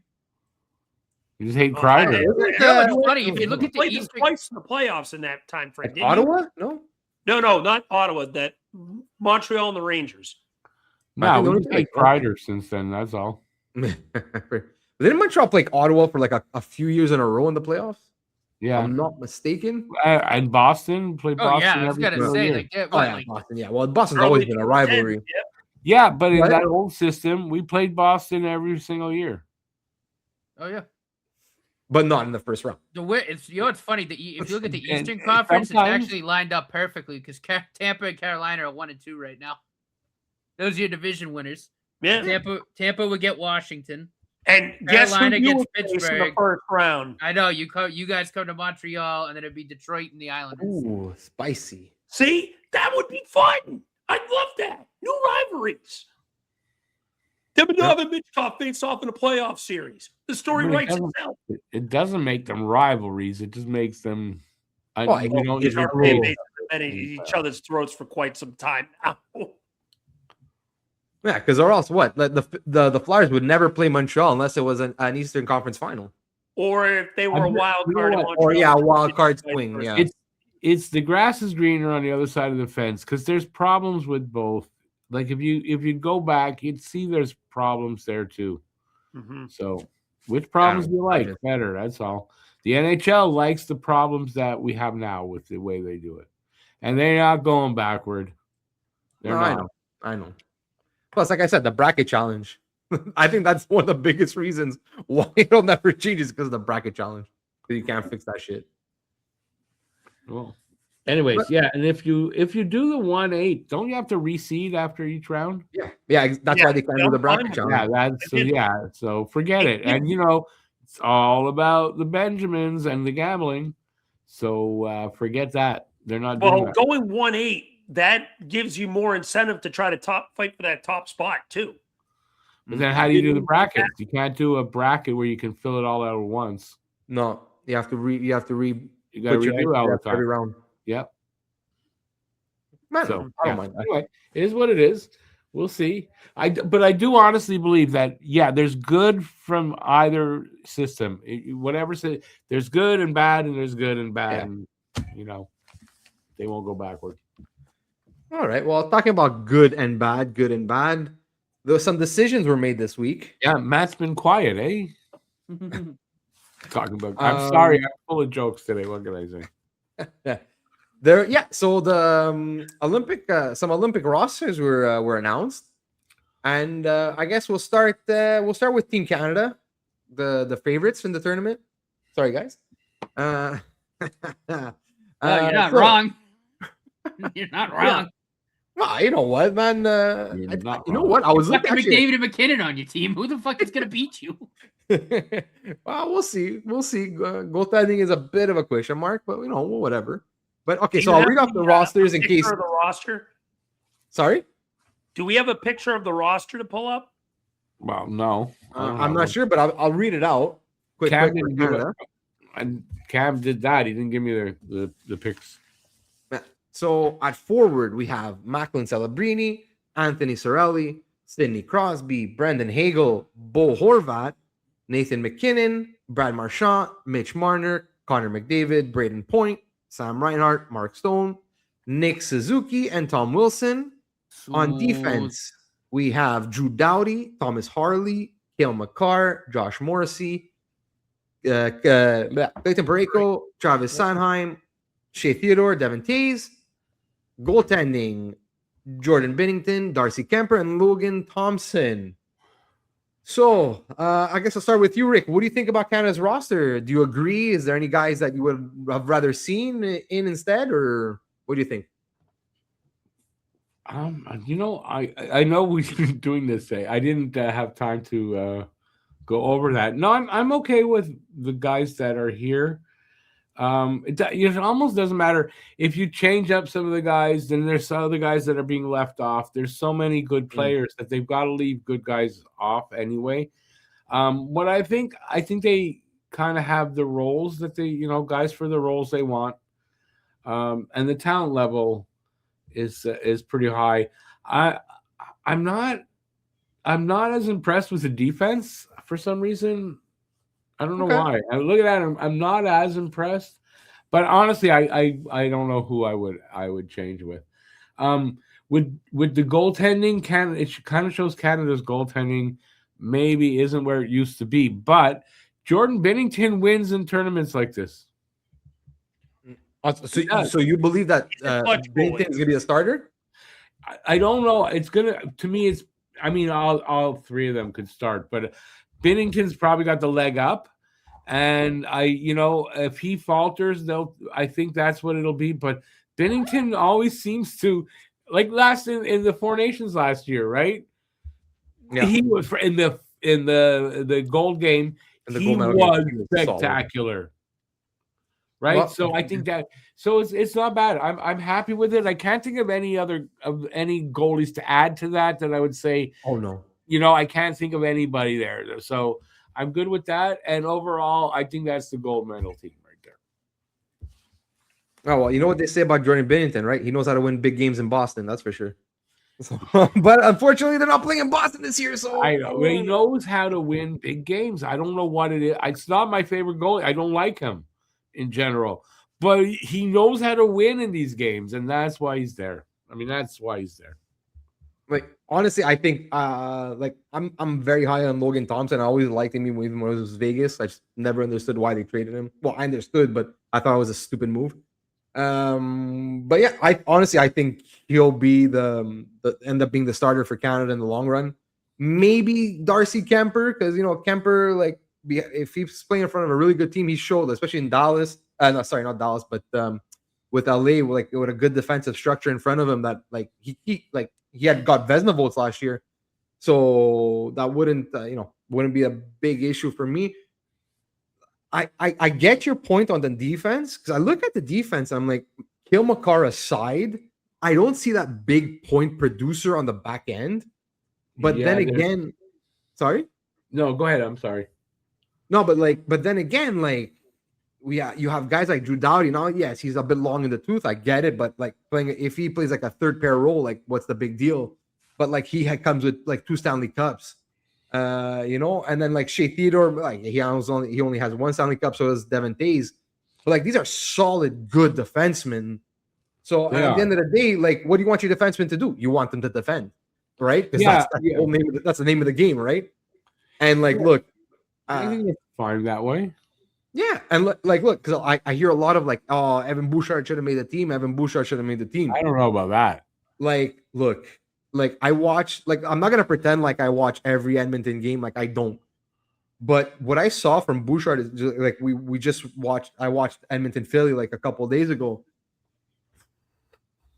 You just hate Kreider. Yeah, it's funny. If you look at the played them Eastern, twice in the playoffs in that time frame. Like didn't you? Ottawa? No. No, not Ottawa. That Montreal and the Rangers. No, I think we those just are hate like- Kreider since then. That's all. Didn't Montreal play Ottawa for like a few years in a row in the playoffs? If Yeah. I'm not mistaken. And Boston played oh Boston. yeah, I was every gonna single say year. like, yeah, Oh what, yeah, like Boston. Yeah, well, Boston's Early always been a rivalry. 2010s, yep. Yeah, but in What? that old system, we played Boston every single year. oh yeah. But not in the first round. The way it's it's funny that if you look at the And Eastern Conference, it's sometimes- actually lined up perfectly because Tampa and Carolina are 1 and 2 right now. Those are your division winners. Yeah. Tampa would get Washington. And guess who Carolina you gets would face in the Pittsburgh. first round? I know you guys come to Montreal, and then it'd be Detroit and the Islanders. Ooh, spicy. See, that would be fun. I'd love that. New rivalries. Demidov and Mitchkov face off in a playoff series. The story I mean, writes it itself. It doesn't make them rivalries. It just makes them. Well, we don't These even are play- been at each other's throats for quite some time now. Yeah, because or else what? The Flyers would never play Montreal unless it was an Eastern Conference final. Or if they were a I'm- wild you know card in what? Montreal. Or yeah, wild card swing. Yeah. It's the grass is greener on the other side of the fence because there's problems with both. Like if you go back, you'd see there's problems there too. Mhm. So which problems do you like better? That's all. The NHL likes the problems that we have now with the way they do it, and they're not going backward. They're No, not. I know. Plus, like I said, the bracket challenge. I think that's one of the biggest reasons why it'll never change is because of the bracket challenge. Because you can't fix that shit. Well, anyways, yeah, and if you do the 1-8, don't you have to reseed after each round? Yeah, that's Yeah, why they can't do the bracket fine. challenge. So forget it. And it's all about the Benjamins and the gambling. So forget that. They're not doing Well, that. going 1-8, that gives you more incentive to try to fight for that top spot too. But then how do you do the brackets? You can't do a bracket where you can fill it all out at once. No, you have to You got to put your redo all the entry every time. round. Yep. Man, So I yeah. don't mind that. Anyway, it is what it is. We'll see. But I do honestly believe that there's good from either system. There's good and bad, and there's good and bad, Yeah. and they won't go backward. All right. Well, talking about good and bad, there some decisions were made this week. Yeah, Matt's been quiet, eh? Talking about. I'm sorry, I'm full of jokes today. What can I say? Yeah. So the some Olympic rosters were announced, and I guess we'll start with Team Canada, the favorites in the tournament. Sorry, guys. You're not wrong. You're not wrong. Yeah. Well, you know what, man? You know what? I was looking fucking at McDavid and McKinnon on your team. Who the fuck is gonna beat you? Well, we'll see. Goaltending is a bit of a question mark, but whatever. But okay, so I'll read off the rosters in case. Of the roster. Sorry. Do we have a picture of the roster to pull up? Well, no, I'm not sure, but I'll read it out. Cam didn't give it, and Cam did that. He didn't give me the picks. So at forward, we have Macklin Celebrini, Anthony Cirelli, Sidney Crosby, Brendan Hagel, Bo Horvat, Nathan McKinnon, Brad Marchand, Mitch Marner, Connor McDavid, Braden Point, Sam Reinhart, Mark Stone, Nick Suzuki, and Tom Wilson. On defense, we have Drew Doughty, Thomas Harley, Cale Makar, Josh Morrissey, Clayton Parayko, Travis Sanheim, Shea Theodore, Devin Tays. Goaltending, Jordan Binnington, Darcy Kemper, and Logan Thompson. So, I guess I'll start with you, Rick. What do you think about Canada's roster? Do you agree? Is there any guys that you would have rather seen in instead, or what do you think? I know we've been doing this today. I didn't have time to go over that. No, I'm okay with the guys that are here. It almost doesn't matter if you change up some of the guys. Then there's some other guys that are being left off. There's so many good players that they've got to leave good guys off anyway. What I think they kind of have the roles that they, guys for the roles they want, and the talent level is pretty high. I'm not as impressed with the defense for some reason. I don't know why. I look at him. I'm not as impressed, but honestly, I don't know who I would change with. With the goaltending, Canada, it kind of shows Canada's goaltending maybe isn't where it used to be. But Jordan Binnington wins in tournaments like this. So you believe that Binnington is going to be a starter? I don't know. It's gonna to me. All three of them could start, but Binnington's probably got the leg up, and if he falters, I think that's what it'll be. But Binnington always seems to, like in the Four Nations last year, right? Yeah. He was in the gold game. He was spectacular, right? Well, so I think that it's not bad. I'm happy with it. I can't think of any goalies to add to that I would say. Oh no. I can't think of anybody there. So I'm good with that. And overall, I think that's the gold medal team right there. Oh, well, you know what they say about Jordan Binnington, right? He knows how to win big games in Boston. That's for sure. So, but unfortunately, they're not playing in Boston this year. So I know. He knows how to win big games. I don't know what it is. It's not my favorite goalie. I don't like him in general. But he knows how to win in these games, and that's why he's there. That's why he's there. Like honestly, I think I'm very high on Logan Thompson. I always liked him even when it was Vegas. I just never understood why they traded him. Well, I understood, but I thought it was a stupid move. But yeah, I think he'll be the end up being the starter for Canada in the long run. Maybe Darcy Kemper, because Kemper, if he's playing in front of a really good team, he showed, especially in Dallas. Not Dallas, but with LA, with a good defensive structure in front of him, that he had got Vezina votes last year, so that wouldn't be a big issue for me. I get your point on the defense, because I look at the defense and I'm like, Cale Makar aside, I don't see that big point producer on the back end. But then again, sorry? No, go ahead. I'm sorry. No, but then again, you have guys like Drew Doughty. Now, yes, he's a bit long in the tooth. I get it, but if he plays like a third pair role, what's the big deal? but like comes with like 2 Stanley Cups. You know, and then like Shea Theodore, like he only has 1 Stanley Cup, so does Devin Tays. But like these are solid, good defensemen. So at the end of the day, like, what do you want your defensemen to do? You want them to defend, right? Because that's the whole name. That's the name of the game, right? And like, look, I think it's fine that way. Yeah, and look, because I hear a lot of like, oh, Evan Bouchard should have made the team. Evan Bouchard should have made the team. I don't know about that. Like, look, like I watch, like I'm not gonna pretend like I watch every Edmonton game, like I don't. But what I saw from Bouchard is just, like we just watched. I watched Edmonton Philly like a couple of days ago.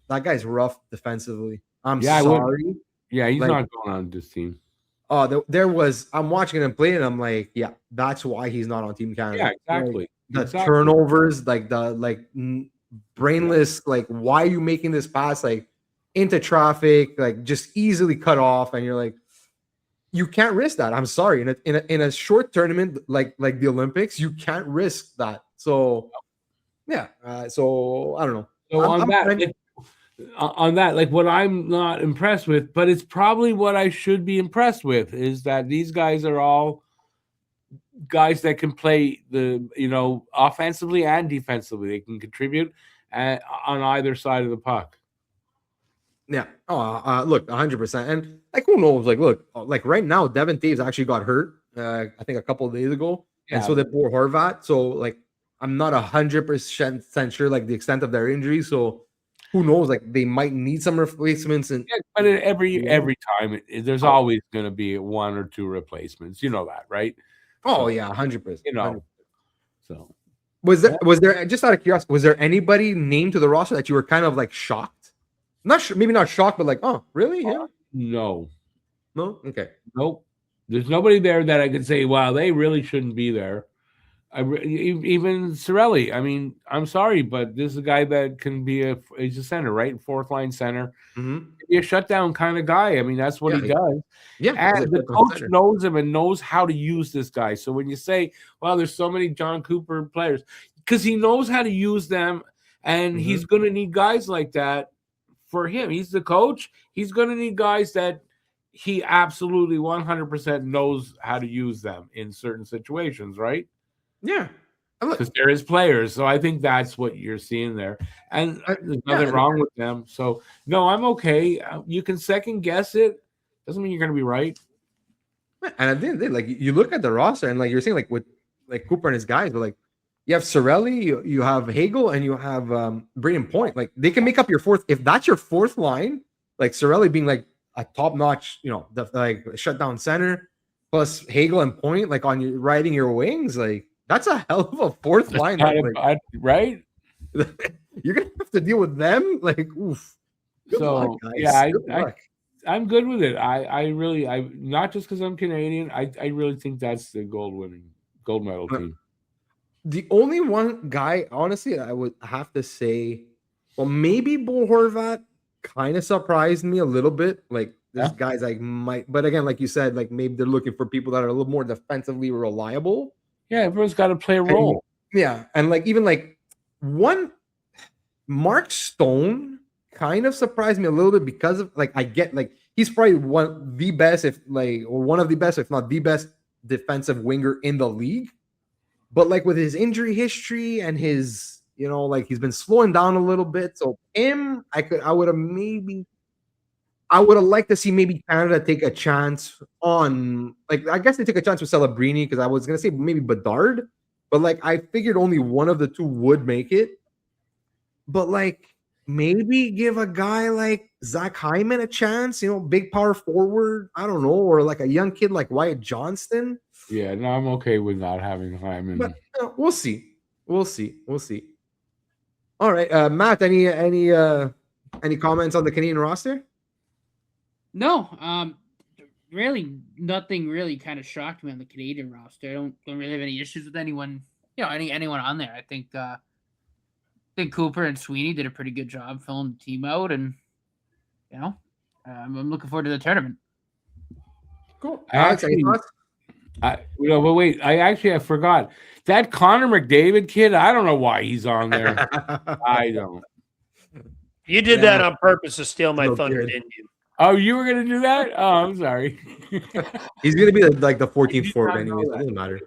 That guy's rough defensively. I'm sorry. Yeah, he's not going on this team. Oh, there was. I'm watching him play, and I'm like, yeah, that's why he's not on Team Canada. Yeah, exactly. Like, the turnovers, like brainless, like why are you making this pass like into traffic, like just easily cut off, and you're like, you can't risk that. I'm sorry, in a short tournament like the Olympics, you can't risk that. So, yeah. So I don't know. So on that, like what I'm not impressed with, but it's probably what I should be impressed with, is that these guys are all guys that can play offensively and defensively. They can contribute on either side of the puck. Yeah. Oh, look, 100%. And like, who knows? Like, look, like right now, Devin Taves actually got hurt. I think a couple of days ago, and so did Bo Horvat. So like, I'm not 100% sure like the extent of their injury. So. Who knows? Like they might need some replacements, but every time there's always going to be 1 or 2 replacements. You know that, right? Oh yeah, 100%. You know. 100%. So was there just out of curiosity, was there anybody named to the roster that you were kind of like shocked? Not sure, maybe not shocked, but like, oh, really? Yeah. No. Okay. Nope. There's nobody there that I could say, wow, they really shouldn't be there. Even Cirelli. I mean, I'm sorry, but this is a guy that can be he's a center, right? 4th line center. Mm-hmm. Be a shutdown kind of guy. I mean, that's what he does. Yeah. And the coach knows him and knows how to use this guy. So when you say, well, there's so many John Cooper players, because he knows how to use them, and he's going to need guys like that for him. He's the coach. He's going to need guys that he absolutely 100% knows how to use them in certain situations, right? Yeah, because there is players, so I think that's what you're seeing there, and there's nothing wrong with them. So no, I'm okay. You can second guess it. Doesn't mean you're going to be right. And at the end of the day, like you look at the roster, and like you're saying, like with like Cooper and his guys, but like you have Cirelli, you have Hagel, and you have Braden Point. Like they can make up your 4th. If that's your 4th line, like Cirelli being like a top notch, like shutdown center, plus Hagel and Point, like on your riding your wings, like. That's a hell of a 4th line, like, right? You're gonna have to deal with them, like, oof. Good luck, guys. Yeah, I'm good with it. I really, not just because I'm Canadian. I really think that's the gold medal team. The only one guy, honestly, I would have to say, well, maybe Bo Horvat kind of surprised me a little bit. Like, there's guys I might, but again, like you said, like maybe they're looking for people that are a little more defensively reliable. Yeah, everyone's got to play a role. And like even like one Mark Stone kind of surprised me a little bit because of like I get like he's probably one of the best, if not the best defensive winger in the league. But like with his injury history and his, like he's been slowing down a little bit. So I would have liked to see maybe Canada take a chance on, like, I guess they took a chance with Celebrini because I was going to say maybe Bedard, but like I figured only one of the two would make it. But like maybe give a guy like Zach Hyman a chance, big power forward. I don't know, or like a young kid like Wyatt Johnston. Yeah, no, I'm okay with not having Hyman. But we'll see. We'll see. All right, Matt, any comments on the Canadian roster? No, really nothing really kind of shocked me on the Canadian roster. I don't really have any issues with anyone, anyone on there. I think Cooper and Sweeney did a pretty good job filling the team out, and I'm looking forward to the tournament. Cool. I forgot that Connor McDavid kid. I don't know why he's on there. I don't. You did that on purpose to steal my thunder, didn't you? Oh, you were gonna do that? Oh, I'm sorry. He's gonna be like the 14th did forward not anyway. know So it doesn't matter.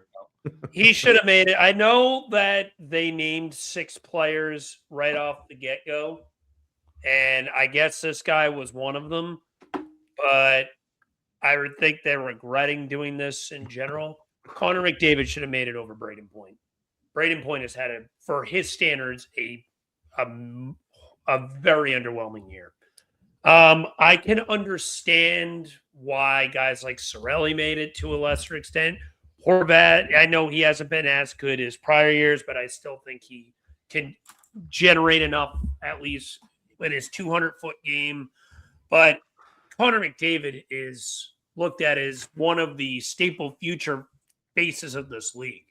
He should have made it. I know that they named 6 players right off the get-go, and I guess this guy was one of them, but I would think they're regretting doing this in general. Connor McDavid should have made it over Braden Point. Braden Point has had, for his standards, a very underwhelming year. I can understand why guys like Cirelli made it to a lesser extent. Horvat, I know he hasn't been as good as prior years, but I still think he can generate enough, at least with his 200-foot game. But Connor McDavid is looked at as one of the staple future faces of this league.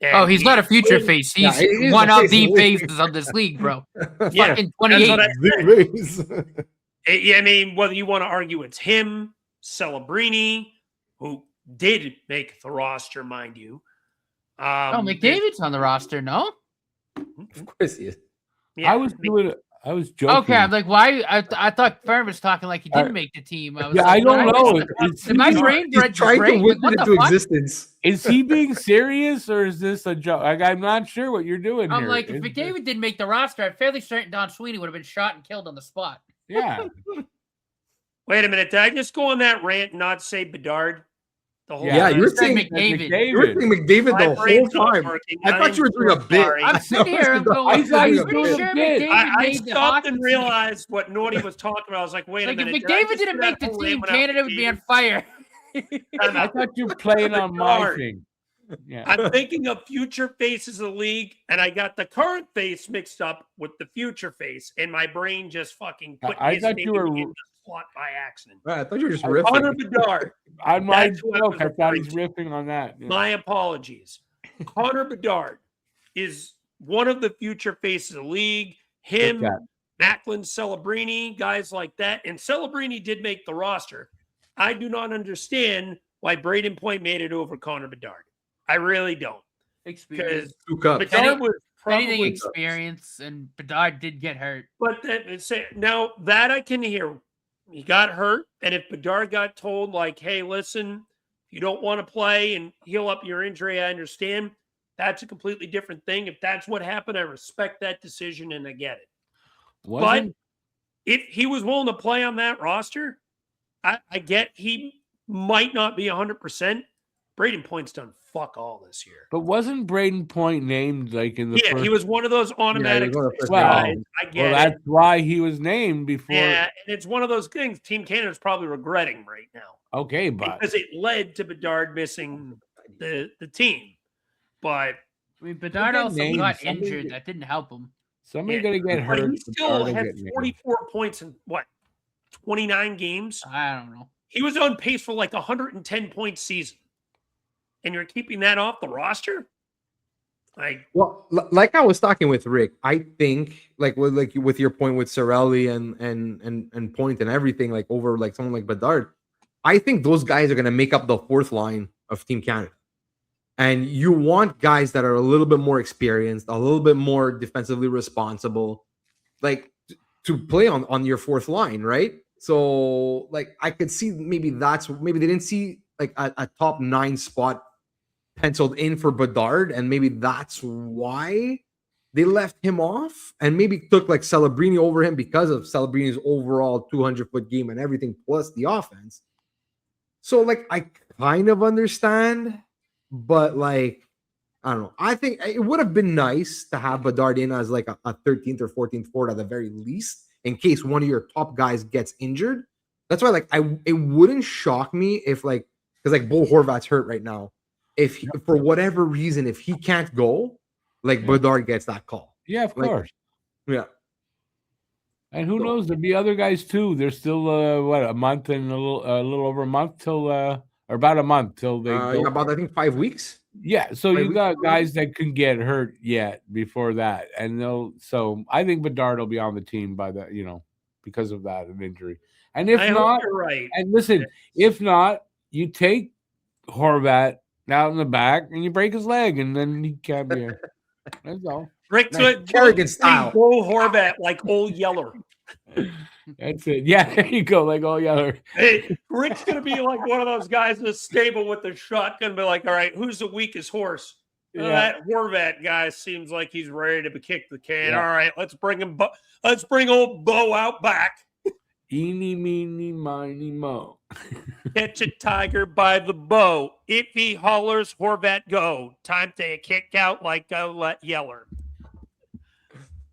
And he's not a future face. He's one of the faces of this league, bro. Yeah, fucking 28. I mean, whether you want to argue it's him, Celebrini, who did make the roster, mind you. McDavid's on the roster, no? Of course he is. Yeah, I was joking. Okay, I'm like, why? I thought Fern was talking like he didn't make the team. I was I don't know. Did my brain He's trying to whip it into existence. Is he being serious or is this a joke? Like, I'm not sure what you're doing I'm here. like, if McDavid didn't make the roster, I'm fairly certain Don Sweeney would have been shot and killed on the spot. Yeah. Wait a minute. Did I just go on that rant and not say Bedard? The whole Yeah, time? you were saying McDavid. You were saying McDavid My the brain's whole not time. working. I thought you were doing a bit. Sorry. I'm sitting here. I'm going. I thought he was I'm pretty doing a sure bit. McDavid I made the stopped hockey and team. realized what Nordy was talking about. I was like, wait Like, a if minute. did I McDavid just didn't do make that the whole team, rant without Canada would be on McDavid? fire. I thought you were playing on my Bedard. thing. Yeah. I'm thinking of future faces of the league, and I got the current face mixed up with the future face, and my brain just fucking put I his thought name you were- in the slot by accident. I thought you were just Connor riffing. Bedard. On my That's who I joke, was I thought he's referring riffing on that. Yeah. My apologies. Connor Bedard is one of the future faces of the league. Him, Look Macklin, Celebrini, guys like that. And Celebrini did make the roster. I do not understand why Braden Point made it over Connor Bedard. I really don't. Experience. Because 2 cups. Bedard was Anything probably experience, and Bedard did get hurt. But now that I can hear, he got hurt, and if Bedard got told, like, hey, listen, if you don't want to play and heal up your injury, I understand. That's a completely different thing. If that's what happened, I respect that decision and I get it. Wasn't- But if he was willing to play on that roster, I get he might not be 100%. Braden Point's done fuck all this year. But wasn't Braden Point named like in the Yeah, first? he was one of those automatic. one of the first guys. names. I get Well, it. that's why he was named before. Yeah, and it's one of those things Team Canada's probably regretting right now Okay, but because it led to Bedard missing the team. But I mean, Bedard that also name, got somebody- injured. That didn't help him. somebody's Yeah, gonna get but hurt. he still Bedard will had get named. 44 points in 29 games. I don't know. He was on pace for like 110 point season, and you're keeping that off the roster. Like, Well, like I was talking with Rick, I think like with your point with Cirelli and Point and everything, like over like someone like Bedard, I think those guys are gonna make up the fourth line of Team Canada. And you want guys that are a little bit more experienced, a little bit more defensively responsible, like to play on your fourth line, right? So like I could see maybe they didn't see like a top 9 spot penciled in for Bedard, and maybe that's why they left him off and maybe took like Celebrini over him because of Celebrini's overall 200-foot game and everything plus the offense. So like I kind of understand, but like I don't know. I think it would have been nice to have Bedard in as like a 13th or 14th forward at the very least in case one of your top guys gets injured. That's why like it wouldn't shock me if like because like Bo Horvat's hurt right now. If he, for whatever reason, if he can't go, like Bedard gets that call. Yeah, of Like, course. Yeah. And who knows? There'll be other guys too. There's still a month and a little over a month till or about a month till they go. Yeah, about I think 5 weeks. Yeah, so 5 you weeks. got guys that can get hurt yet before that, and so I think Bedard will be on the team by that, because of that an injury. And if I hope not, you're right. and listen, if not, you take Horvat out in the back and you break his leg, and then he can't be here. That's all. Rick Nice Kerrigan style. Bo Horvat like old Yeller. That's it. Yeah, there you go. Like all Yeller. Hey, Rick's gonna be like one of those guys in the stable with the shotgun. Be like, all right, who's the weakest horse? Yeah. That Horvat guy seems like he's ready to kick the can. Yeah. All right, let's bring him. Let's bring old Bo out back. Eeny, meeny, miny, mo. Catch a tiger by the bow. If he hollers, Horvat go. Time to kick out like a Yeller.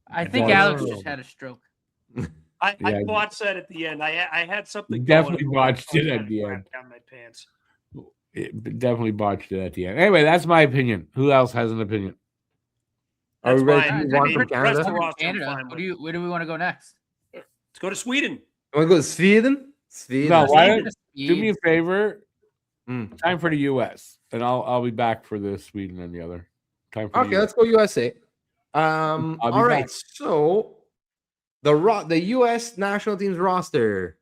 I think Wow. Alex just had a stroke. I Yeah. botched that at the end. I had something. Definitely going. botched it I at had the crap end. Down my pants. It definitely botched it at the end. Anyway, that's my opinion. Who else has an opinion? Are we That's ready to fine. move I on mean, from the rest of Canada? the roster, I'm Canada. fine with. Where do we want to go next? Let's go to Sweden. You want to go to Sweden? Sweden. No, why Sweden. don't do me a favor? Mm. Time for the US. And I'll be back for the Sweden and the other. Time for Okay, the US. let's go USA. I'll be All right. back. So the U.S. national team's roster: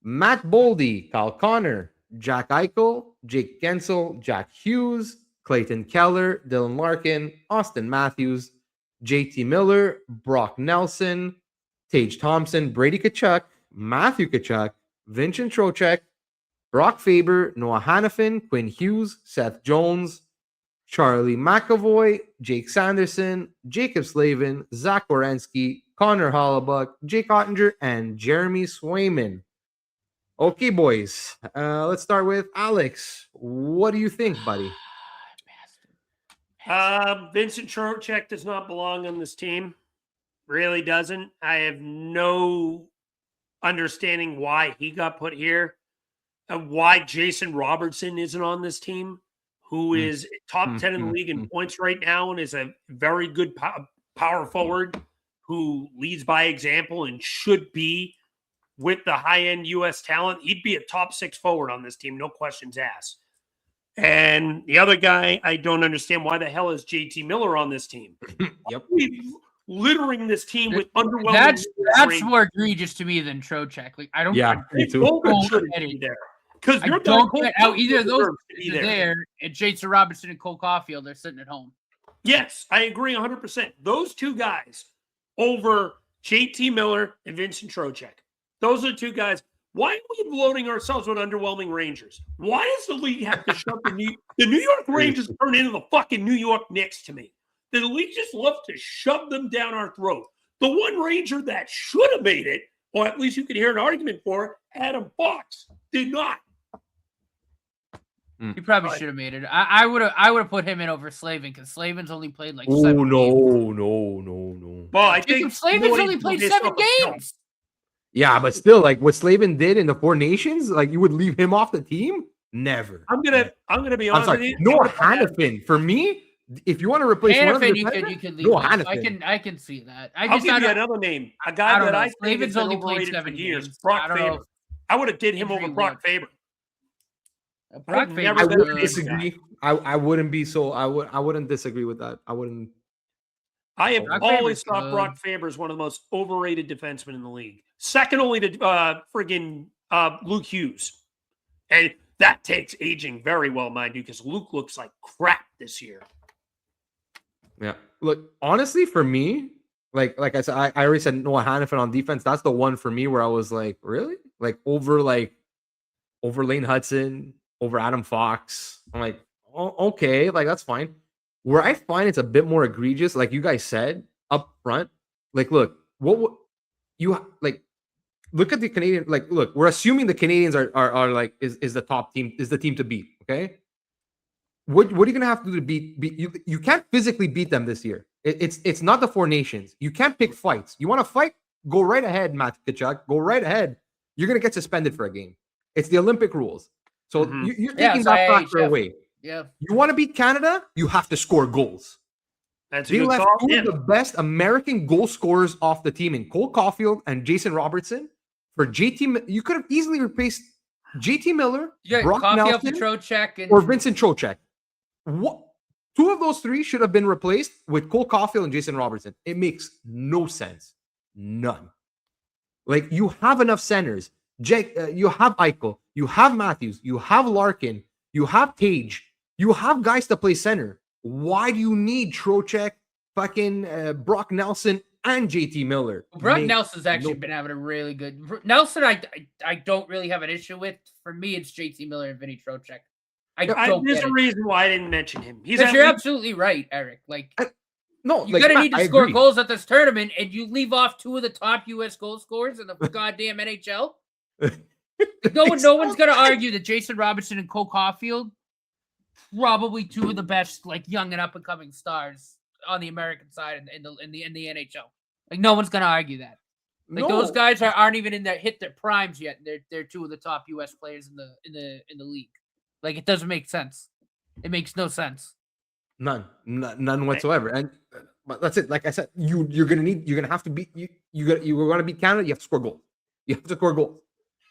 Matt Boldy, Kyle Connor, Jack Eichel, Jake Gensel, Jack Hughes, Clayton Keller, Dylan Larkin, Austin Matthews, JT Miller, Brock Nelson, Tage Thompson, Brady Tkachuk, Matthew Tkachuk, Vincent Trocheck, Brock Faber, Noah Hannafin, Quinn Hughes, Seth Jones, Charlie McAvoy, Jake Sanderson, Jacob Slavin, Zach Wierenski, Connor Hollebuck, Jake Ottinger, and Jeremy Swayman. Okay, boys. Let's start with Alex. What do you think, buddy? Vincent Trocheck does not belong on this team. Really doesn't. I have no understanding why he got put here and why Jason Robertson isn't on this team, who is top 10 in the league in points right now and is a very good power forward who leads by example and should be with the high-end U.S. talent. He'd be a top 6 forward on this team, no questions asked. And the other guy, I don't understand why the hell is JT Miller on this team. Yep. Littering this team with underwhelming. That's more egregious to me than Trocheck. Like I don't. Yeah, me too. Both should be there because I don't get how either of those are there. And Jason Robinson and Cole Caulfield are sitting at home. Yes, I agree 100%. Those two guys over JT Miller and Vincent Trocheck. Those are the two guys. Why are we loading ourselves with underwhelming Rangers? Why does the league have to shove the New York Rangers turn into the fucking New York Knicks to me? The league just loves to shove them down our throat. The one Ranger that should have made it, or at least you could hear an argument for it, Adam Fox, did not. He probably should have made it. I would have put him in over Slavin because Slavin's only played like Oh, 7 games. no. Well, I think Slavin's only played 7 games. Yeah, but still, like what Slavin did in the Four Nations, like you would leave him off the team? Never. I'm gonna be I'm honest with sorry. you. Noah Hannafin. For me, if you want to replace one of the Hannafin, you could leave. Noah him. Hannafin. I can see that. I'll give you another name. A guy that I think Slavin's has been only played overrated 7 for years. games. Brock I don't Faber. know. I would have did him over Injury Brock luck. Faber. Brock I've Faber's never I been wouldn't a disagree. I wouldn't be so. I wouldn't disagree with that. I wouldn't. I have Brock always Faber's thought good. Brock Faber is one of the most overrated defensemen in the league. Second only to friggin' Luke Hughes. And that takes aging very well, mind you, because Luke looks like crap this year. Yeah. Look, honestly, for me, like I said, I already said Noah Hannafin on defense. That's the one for me where I was like, really? Like over Lane Hudson, over Adam Fox. I'm like, oh, okay, like that's fine. Where I find it's a bit more egregious, like you guys said up front, like, look, what you like, look at the Canadian, like, look, we're assuming the Canadians are like, is the top team, is the team to beat, okay? What are you gonna have to do to beat you can't physically beat them this year. It's not the Four Nations. You can't pick fights. You want to fight? Go right ahead, Matt Tkachuk. Go right ahead. You're gonna get suspended for a game. It's the Olympic rules. So you're taking that factor away. Yeah. You want to beat Canada? You have to score goals. That's a They good left call. two of the best American goal scorers off the team in Cole Caulfield and Jason Robertson. For JT, you could have easily replaced JT Miller, Brock Caulfield, Nelson, Trocheck, and or Vincent Trocheck. What? Two of those three should have been replaced with Cole Caulfield and Jason Robertson. It makes no sense. None. Like, you have enough centers. You have Eichel. You have Matthews. You have Larkin. You have Tage. You have guys to play center. Why do you need Trocheck, fucking Brock Nelson, and JT Miller. Brock make Nelson's actually no- been having a really good. Nelson, I don't really have an issue with. For me, it's JT Miller and Vinny Trocheck. There's a reason why I didn't mention him. Because you're absolutely right, Eric. Like, No, you're like, gonna Matt, need to I score agree. goals at this tournament, and you leave off two of the top U.S. goal scorers in the goddamn NHL. No one's gonna argue that Jason Robinson and Cole Caulfield, probably two of the best, like, young and up and coming stars on the American side in the NHL. Like, no one's gonna argue that. Like, those guys aren't even hit their primes yet. They're two of the top U.S. players in the league. Like, it doesn't make sense. It makes no sense. None whatsoever. And but that's it. Like I said, you're gonna have to beat you're gonna beat Canada. You have to score goals. You have to score goals.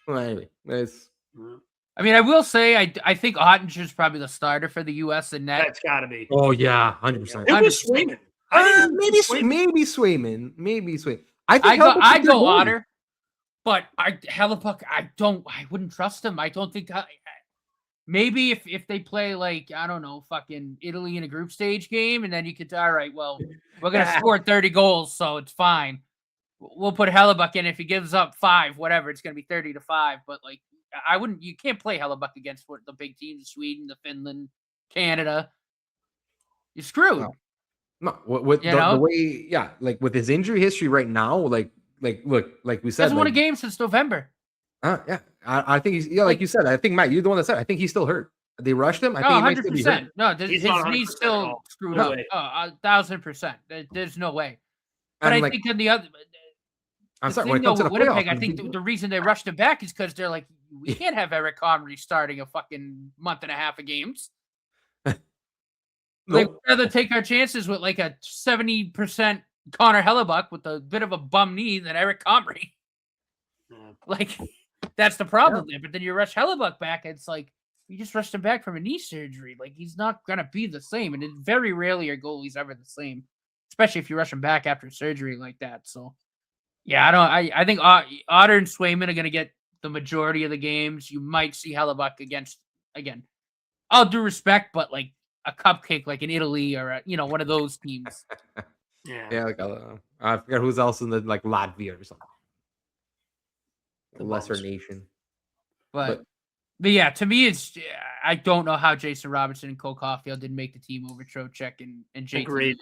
Well, anyway, I mean, I will say I think Ottinger's probably the starter for the U.S. in net. That's got to be. oh yeah, 100%. It was Swayman. Maybe Swayman. I think I'd go Otter, but Hellebuck, I wouldn't trust him. I don't think. Maybe if they play, like, I don't know, fucking Italy in a group stage game, and then you could, all right, well, we're gonna score 30 goals, so it's fine. We'll put Hellebuck in. If he gives up 5, whatever, it's gonna be 30-5. But, like, I wouldn't. You can't play Hellebuck against the big teams: Sweden, the Finland, Canada. You're screwed. No, with the way, yeah, like with his injury history right now, like look, like we said, Hasn't won a game since November. Yeah, I think he's like you said. I think Matt, you're the one that said. I think he's still hurt. They rushed him. I think he might still be hurt. 100%. No, He's his not knee's 100% still at all. screwed No up. way. 1,000%. There's no way. But And I think in the other. I'm The sorry. thing, When it comes though, to the with Winnipeg, playoffs, I think the reason they rushed him back is because they're like, we can't have Eric Comrie starting a fucking month and a half of games. Like, we'd rather take our chances with like a 70% Connor Hellebuck with a bit of a bum knee than Eric Comrie. Like, that's the problem there. But then you rush Hellebuck back, it's like, you just rushed him back from a knee surgery. Like, he's not going to be the same. And it's very rarely are goalies ever the same, especially if you rush him back after surgery like that. So, yeah, I think Otter and Swayman are going to get the majority of the games. You might see Hellebuck against, again, all due respect, but like a cupcake like in Italy or, one of those teams. Yeah, like I forget who's else in the like Latvia or something. A lesser nation. But yeah, to me, I don't know how Jason Robinson and Cole Caulfield didn't make the team over Trocheck and JT. Agreed.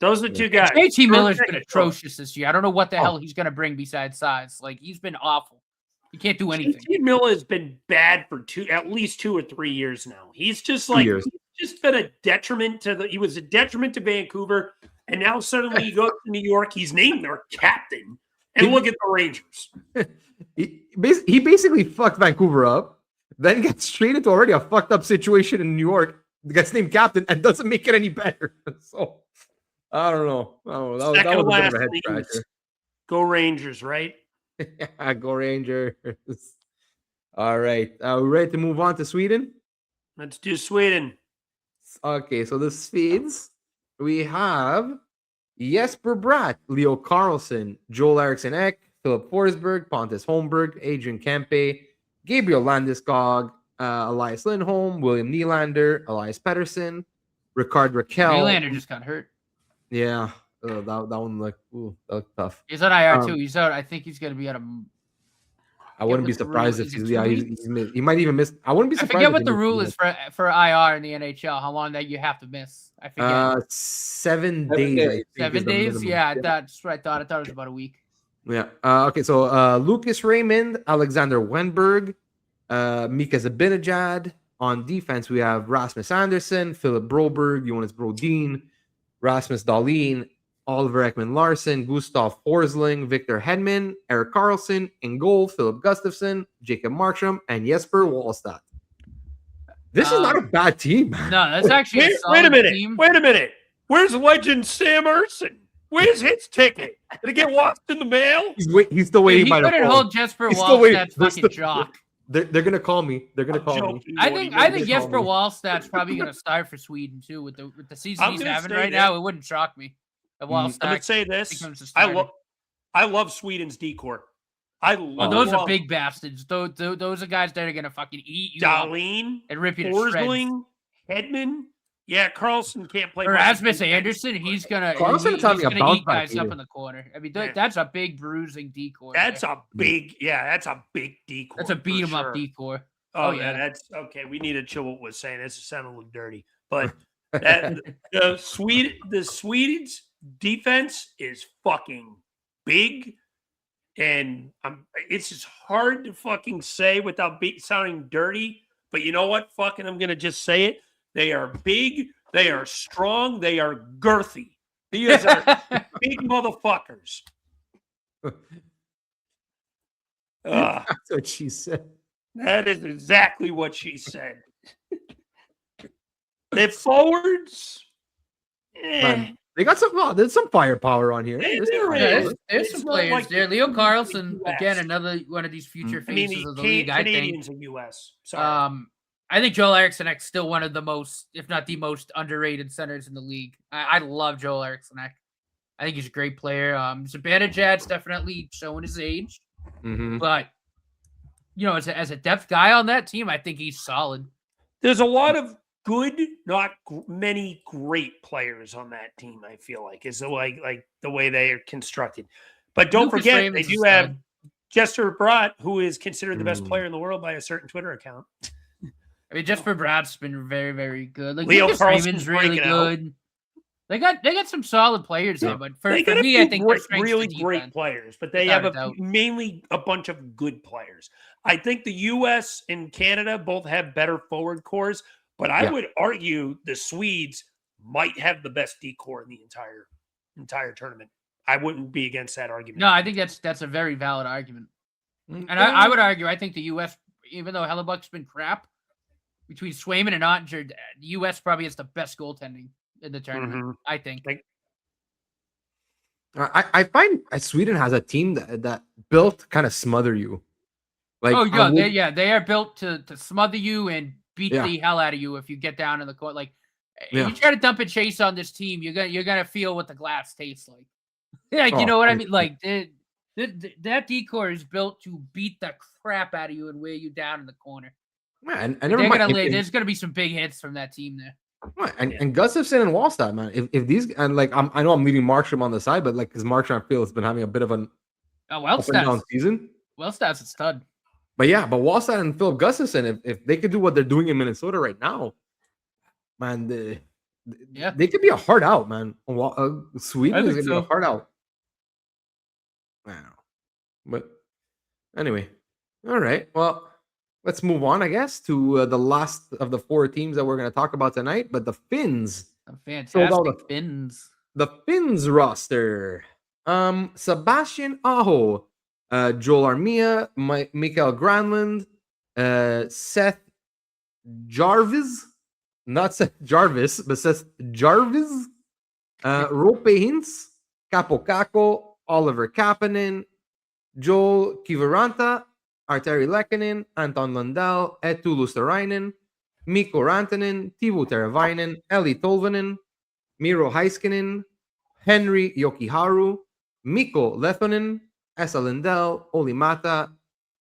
Those are the two guys. JT Miller's been atrocious this year. I don't know what the hell he's going to bring besides size. Like, he's been awful. He can't do anything. JT Miller has been bad for at least 2 or 3 years now. He's just like he's just been a detriment to he was a detriment to Vancouver, and now suddenly he goes to New York. He's named their captain, and look at the Rangers. He basically fucked Vancouver up, then gets straight into already a fucked up situation in New York. Gets named captain and doesn't make it any better. So I don't know. That was a bit of a head scratcher. Go Rangers, right? Yeah, go Rangers. All right. Are we ready to move on to Sweden? Let's do Sweden. Okay, so the Swedes, we have Jesper Bratt, Leo Carlson, Joel Eriksson Ek, Philip Forsberg, Pontus Holmberg, Adrian Kempe, Gabriel Landeskog, Elias Lindholm, William Nylander, Elias Pettersson, Ricard Raquel. Nylander just got hurt. Yeah, that one that looked tough. He's on IR too. He's out. I think he's going to be at a. I wouldn't be surprised if he might even miss. I wouldn't be surprised. I forget what the rule is for IR in the NHL. How long that you have to miss? I forget. 7 days. 7 days. Yeah, that's what I thought. I thought it was about a week. Yeah. Okay. So Lucas Raymond, Alexander Wenberg, Mika Zibanejad. On defense, we have Rasmus Andersson, Philip Broberg, Jonas Brodin, Rasmus Dahlin, Oliver Ekman-Larsson, Gustav Forsling, Victor Hedman, Eric Carlson, in goal, Philip Gustafsson, Jacob Markstrom, and Jesper Wallstedt. This is not a bad team. No, that's actually a solid wait a minute. team. Wait a minute. Where's legend Sam Erson? Where's his ticket? Did it get lost in the mail? He's still waiting by the phone. He couldn't hold Jesper Wallstedt's fucking jock. They're gonna call me. They're gonna call me. I think Jesper Wallstedt's probably gonna start for Sweden too with the season he's having right now. It wouldn't shock me. I'm gonna say this. I love Sweden's decor. Those are big bastards. Those are guys that are gonna fucking eat you Dahlin, and rip you to shreds. Hedman, Yeah, Carlson can't play. Rasmus Anderson, he's gonna Carlson's having a bounce eat back guys up year. in the corner. I mean, Yeah. that's a big bruising decor. That's there. a big, that's a big decor. That's a for beat 'em up sure. decor. Oh, yeah. that's okay. We need to chill what was saying. This sounded a little dirty, but that the Sweden's defense is fucking big, and it's just hard to fucking say without sounding dirty. But you know what? Fucking, I'm gonna just say it. They are big. They are strong. They are girthy. These are big motherfuckers. That's what she said. That is exactly what she said. The forwards, Man, they got some. Well, there's some firepower on here. There There's is. There's It's some not players like there. the Leo Carlson, US. again, another one of these future I mean, faces the of the league. I think. Canadians and US. Sorry. I think Joel Eriksson still one of the most, if not the most, underrated centers in the league. I love Joel Eriksson. I think he's a great player. Zibanejad's definitely showing his age, but as a depth guy on that team, I think he's solid. There's a lot of good, not many great players on that team. I feel like is like the way they are constructed. But don't Lucas forget, Raymond's they a do have stud. Jesper Bratt, who is considered the best player in the world by a certain Twitter account. I mean, Jesper Bratt's been very, very good. Like Leo Lucas Carlson's Raymond's really breaking out. good. They got some solid players there, but for They got me, a I few think their strength's really the great defense. players, but they Without have a doubt. mainly a bunch of good players. I think the U.S. and Canada both have better forward cores, but I would argue the Swedes might have the best decor in the entire tournament. I wouldn't be against that argument. No, I think that's a very valid argument. And I would argue, I think the U.S., even though Hellebuck's been crap, between Swayman and Ottinger, the U.S. probably has the best goaltending in the tournament, I think. I find Sweden has a team that built kind of smother you. Like, they are built to smother you and beat the hell out of you if you get down in the court. Like, you try to dump a chase on this team, you're gonna feel what the glass tastes like. You know what I mean? Like that decor is built to beat the crap out of you and wear you down in the corner. Man, there's gonna be some big hits from that team there. And Gustafsson and Wallstad, man. If these and like I know I'm leaving Markstrom on the side, but like because Markstrom I feel has been having a bit of an up and down season. Wallstad's a stud. But Wallstad and Philip Gustafsson, if they could do what they're doing in Minnesota right now, man, they could be a hard out, man. Sweden is gonna be a hard out. Wow. But anyway, all right. Well, let's move on, I guess, to the last of the four teams that we're going to talk about tonight. But the Finns, fantastic Finns. The Finns roster: Sebastian Aho, Joel Armia, Mikael Granlund, Seth Jarvis, not Seth Jarvis, but Seth Jarvis, Roope Hintz, Capo Kakko, Oliver Kapanen, Joel Kiviranta, Arteri Lehkonen, Anton Lundell, Eetu Luostarinen, Mikko Rantanen, Teuvo Teravainen, Eli Tolvanen, Miro Heiskanen, Henri Jokiharju, Mikko Lehtonen, Esa Lindell, Olli Mata,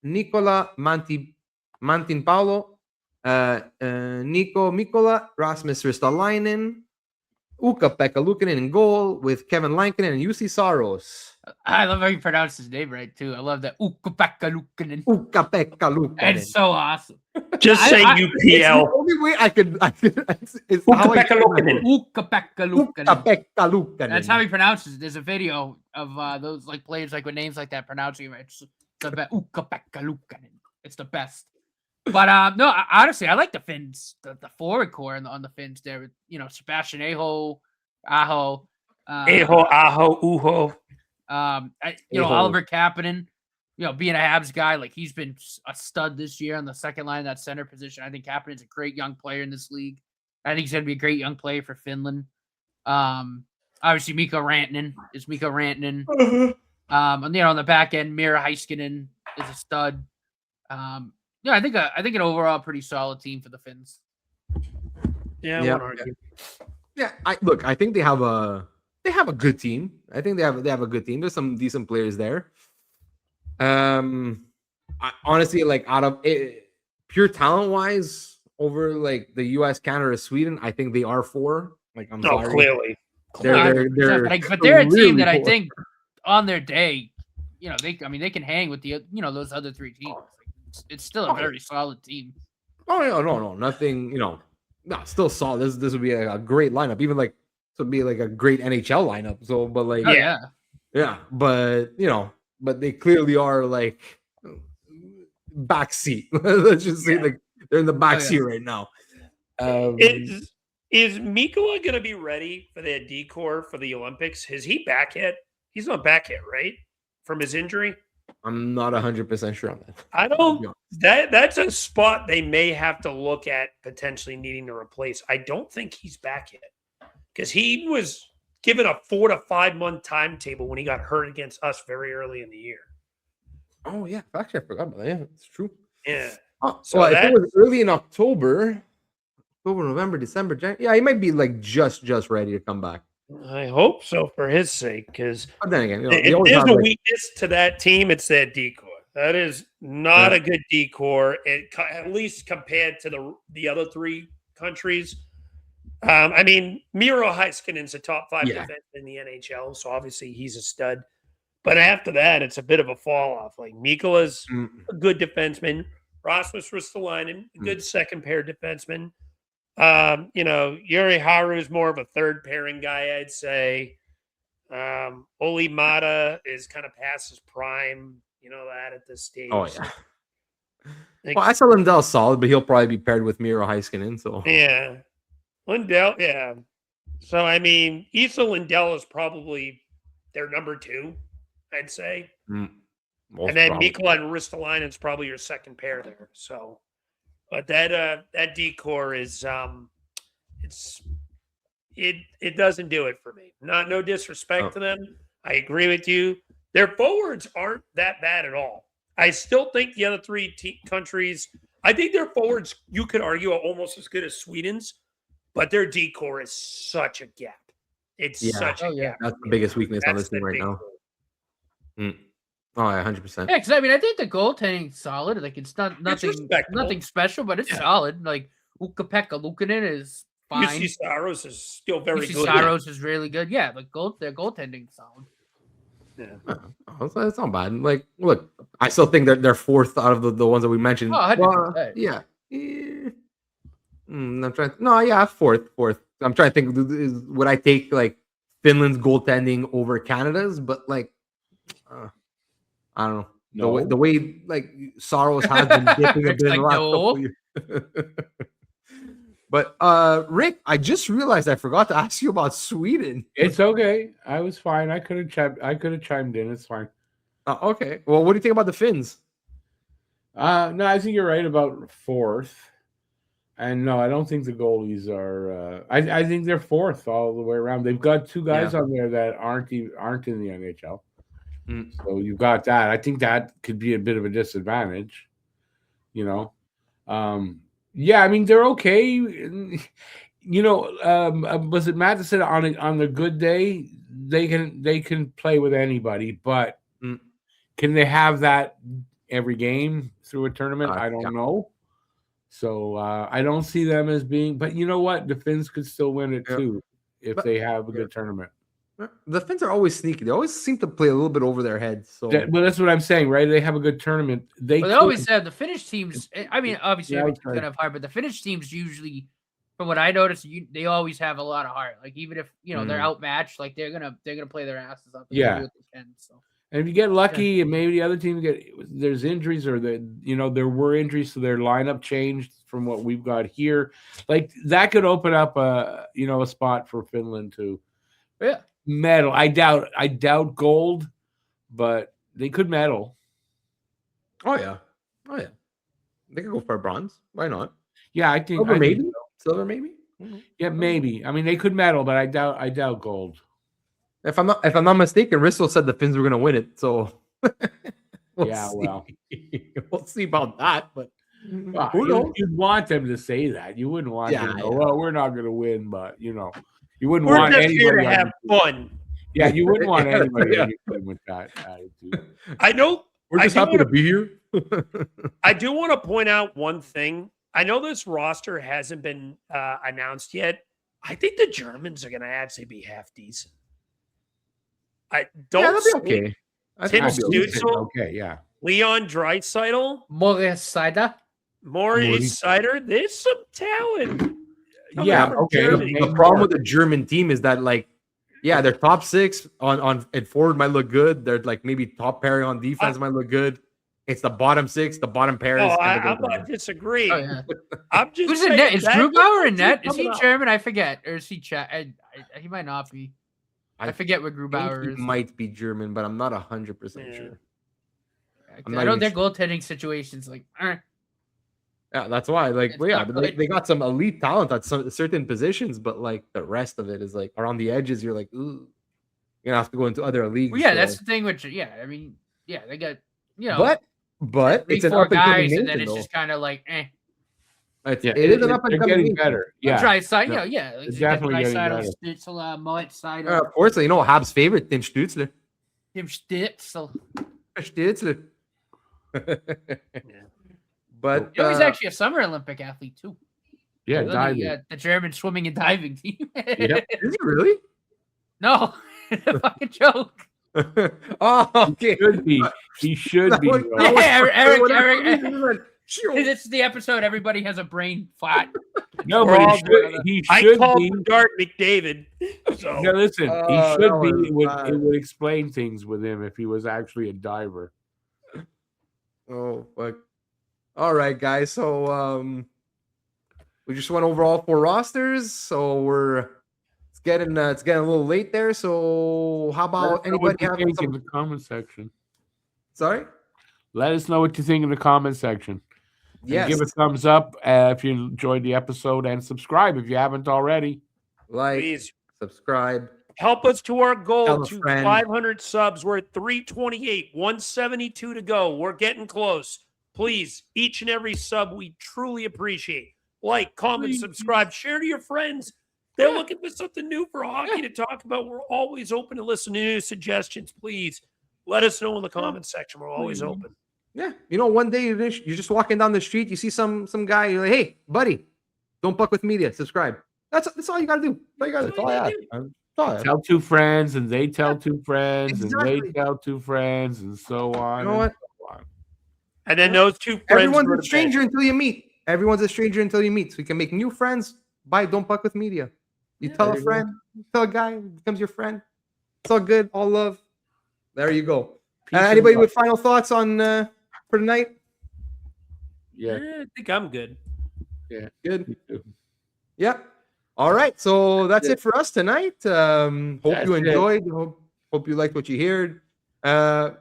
Nicola Mantinpaolo, Nico Mikkola, Rasmus Ristolainen, Ukko-Pekka Luukkonen in goal with Kevin Lankinen and Jussi Saros. I love how you pronounce his name right too. I love that Ukko-Pekka Luukkonen. Ukko-Pekka Luukkonen. It's so awesome. Just say UPL. It's the only way I could. It's Ukko-Pekka Luukkonen. Ukko-Pekka Luukkonen. Ukko-Pekka Luukkonen. That's how he pronounces it. There's a video of those like players like with names like that pronouncing it. It's the best. Ukko-Pekka Luukkonen. It's the best. But no, honestly, I like the Finns, the forward core on the Finns there. With, Sebastian Aho, Uho. Oliver Kapanen, being a Habs guy, like he's been a stud this year on the second line, that center position. I think Kapanen's a great young player in this league. I think he's going to be a great young player for Finland. Obviously, Mikko Rantanen. On the back end, Mira Heiskanen is a stud. I think an overall pretty solid team for the Finns. Yeah, I won't argue. Yeah, I think they have a good team. I think they have a good team. There's some decent players there. Honestly, like out of it, pure talent wise, over like the U.S., Canada, Sweden. I think they are 4. Like I'm No, sorry, clearly. But they're a team clearly that I 4. think on their day, they can hang with the those other 3 teams. It's still a very solid team. Oh no, nothing. No, still solid. This would be a great lineup. Even like this would be like a great NHL lineup. So, but like, yeah, but but they clearly are like backseat. Let's just say like they're in the backseat right now. Is Mikkola going to be ready for the decor for the Olympics? Is he back yet? He's not back yet, right? From his injury? I'm not 100% sure on that. I don't. That's a spot they may have to look at potentially needing to replace. I don't think he's back yet because he was given a 4 to 5 month timetable when he got hurt against us very early in the year. Oh yeah, actually I forgot about that. Yeah, it's true. Yeah. So if it was early in October, November, December, January, yeah, he might be like just ready to come back. I hope so for his sake, because then again, if there's a weakness to that team, it's that decor. That is not a good decor, at least compared to the other 3 countries. I mean, Miro Heiskanen's a top 5 defenseman in the NHL, so obviously he's a stud. But after that, it's a bit of a fall off. Like Mikola's a good defenseman, Rasmus Ristolainen, a good second pair defenseman. Yuri Haru is more of a third pairing guy, I'd say. Oli Mata is kind of past his prime, that at this stage. Oh, yeah. Well, I saw Lindell's solid, but he'll probably be paired with Miro Heiskanen. So yeah. Lindell, yeah. So, I mean, Issa Lindell is probably their number 2, I'd say. And then Mikkola and Ristolainen is probably your second pair there. So, but that decor is it doesn't do it for me. No disrespect to them. I agree with you. Their forwards aren't that bad at all. I still think the other 3 countries, I think their forwards, you could argue, are almost as good as Sweden's, but their decor is such a gap. It's such a gap. That's the biggest weakness on this team right now. Oh, yeah, 100%. Yeah, because I mean, I think the goaltending's solid. Like, it's nothing special, but it's solid. Like, Ukko-Pekka Luukkonen is fine. UC Saros is still very good. Saros is really good. Yeah, but their goaltending's solid. Yeah, it's not bad. Like, look, I still think that they're 4th out of the ones that we mentioned. Oh, 100%. Yeah. I'm trying. No, yeah, 4th. I'm trying to think. Would I take like Finland's goaltending over Canada's? But like, I don't know. No. The way like Saros has been dipping a bit in the last couple of years. But Rick, I just realized I forgot to ask you about Sweden. It's okay. I was fine. I could have chimed in. It's fine. Okay. Well, what do you think about the Finns? No, I think you're right about 4th. And no, I don't think the goalies are. I think they're 4th all the way around. They've got 2 guys on there that aren't in the NHL. So you've got that. I think that could be a bit of a disadvantage. Yeah, I mean they're okay. Was it Matt that said on the good day they can play with anybody, but can they have that every game through a tournament? I don't know. So I don't see them as being. But you know what? The Finns could still win it too if they have a good tournament. The Finns are always sneaky. They always seem to play a little bit over their heads. So, well, that's what I'm saying, right? They have a good tournament. They always have the Finnish teams. I mean, obviously, everyone's gonna have heart, but the Finnish teams usually, from what I noticed, they always have a lot of heart. Like even if they're outmatched, like they're gonna play their asses off. Yeah. Do what they can, so. And if you get lucky, and maybe the other team there's injuries, or there were injuries, so their lineup changed from what we've got here. Like that could open up a spot for Finland to medal. I doubt gold, but they could medal. Oh yeah. They could go for a bronze. Why not? Yeah, I think Silver maybe. Yeah, maybe. I mean, they could medal, but I doubt gold. If I'm not mistaken, Risto said the Finns were going to win it. So well, we'll see about that. But who knows? You'd want them to say that. You wouldn't want them to go, well, we're not going to win, but you wouldn't want anybody here to have fun. Yeah, you wouldn't want anybody with that attitude. I know. We're just happy to be here. I do want to point out one thing I know this roster hasn't been announced yet. I think the Germans are going to actually be half decent. I don't. Yeah, that'll be okay. I think Tim it'll be okay. Stützle, Okay, yeah. Leon Draisaitl, Moritz Seider. Maurice Sider. There's some talent. Yeah, from okay. Germany. The problem with the German team is that, like, yeah, their top six on and forward might look good. They're like maybe top pairing on defense might look good. It's the bottom six, the bottom pairs. No, and the I'm goaltenders. not disagreeing. Oh, yeah. I'm just Who's in saying net? Is that- Grubauer in net? Is coming he up. German? I forget. Or is he Czech? He might not be. I forget what I think Grubauer he is. might be German, but I'm not 100% Yeah. sure. I I'm not know even their sure. goaltending situations like. Yeah, that's why. Like, It's well, yeah, not but good. they got some elite talent at some certain positions, but like the rest of it is like around the edges. You're like, ooh, you're gonna have to go into other leagues. Well, yeah, so- that's the thing. Which, yeah, I mean, yeah, they got but three, it's an four up and coming guys, and then nation, it's though. just kind of like, Yeah, It is an up and they're coming getting nation. better. Yeah. Dry side, No, yeah. Like, it's definitely getting better. Stützle, Moet Seider, Of course, you know Hab's favorite, Tim Stützle. Tim Stützle. Stützle. But You know, he's actually a Summer Olympic athlete too. Yeah, Look at diving. the German swimming and diving team. Yep. is he really? No, a fucking joke. Oh, okay. Should be. He should That be. was- Rob. that was- Eric. Sure. This is the episode. Everybody has a brain flat. No, We're but all he I should called be. Dart McDavid. So No, listen, Oh, he that should be. was It would, bad. it would explain things with him if he was actually a diver. Oh, fuck. All right, guys. So we just went over all 4 rosters. So it's getting a little late there. So how about Let us know what anybody you have think in some? the comment section. Sorry. Let us know what you think in the comment section. And Yes. give a thumbs up if you enjoyed the episode, and subscribe if you haven't already. Like, please subscribe. help us to our Tell goal a to friend. 500 subs. We're at 328, 172 to go. We're getting close. Please, each and every sub we truly appreciate. Like, comment, Please. subscribe, share to your friends. They're looking for something new for hockey to talk about. We're always open to listen to new suggestions. Please let us know in the comment section. We're always open. Yeah. You know, one day you're just walking down the street, you see some guy, you're like, hey, buddy, don't fuck with media. Subscribe. That's all you gotta do. That's all you gotta do. That's all I ask. That's all I ask. Tell 2 friends, and they tell 2 friends, and Exactly. they tell 2 friends, and so on. You know what? and so on. And then those 2 friends. Everyone's go a to bed. stranger until you meet. Everyone's a stranger until you meet. So you can make new friends by don't fuck with media. You tell there a you go. friend, you tell a guy, he becomes your friend. It's all good, all love. There you go. Peace and Anybody love. with final thoughts on for tonight? Yeah. I think I'm good. Good. me too. Yep. All right. So that's it for us tonight. Hope That's you it. enjoyed. Hope you liked what you heard.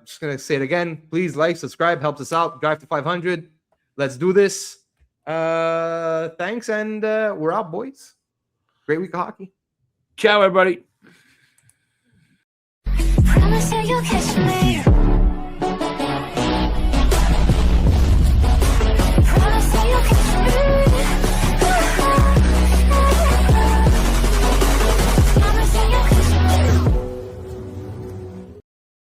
Just gonna say it again. Please like, subscribe, helps us out. Drive to 500. Let's do this. Thanks, and we're out, boys. Great week of hockey. Ciao, everybody. Promise that you'll catch me.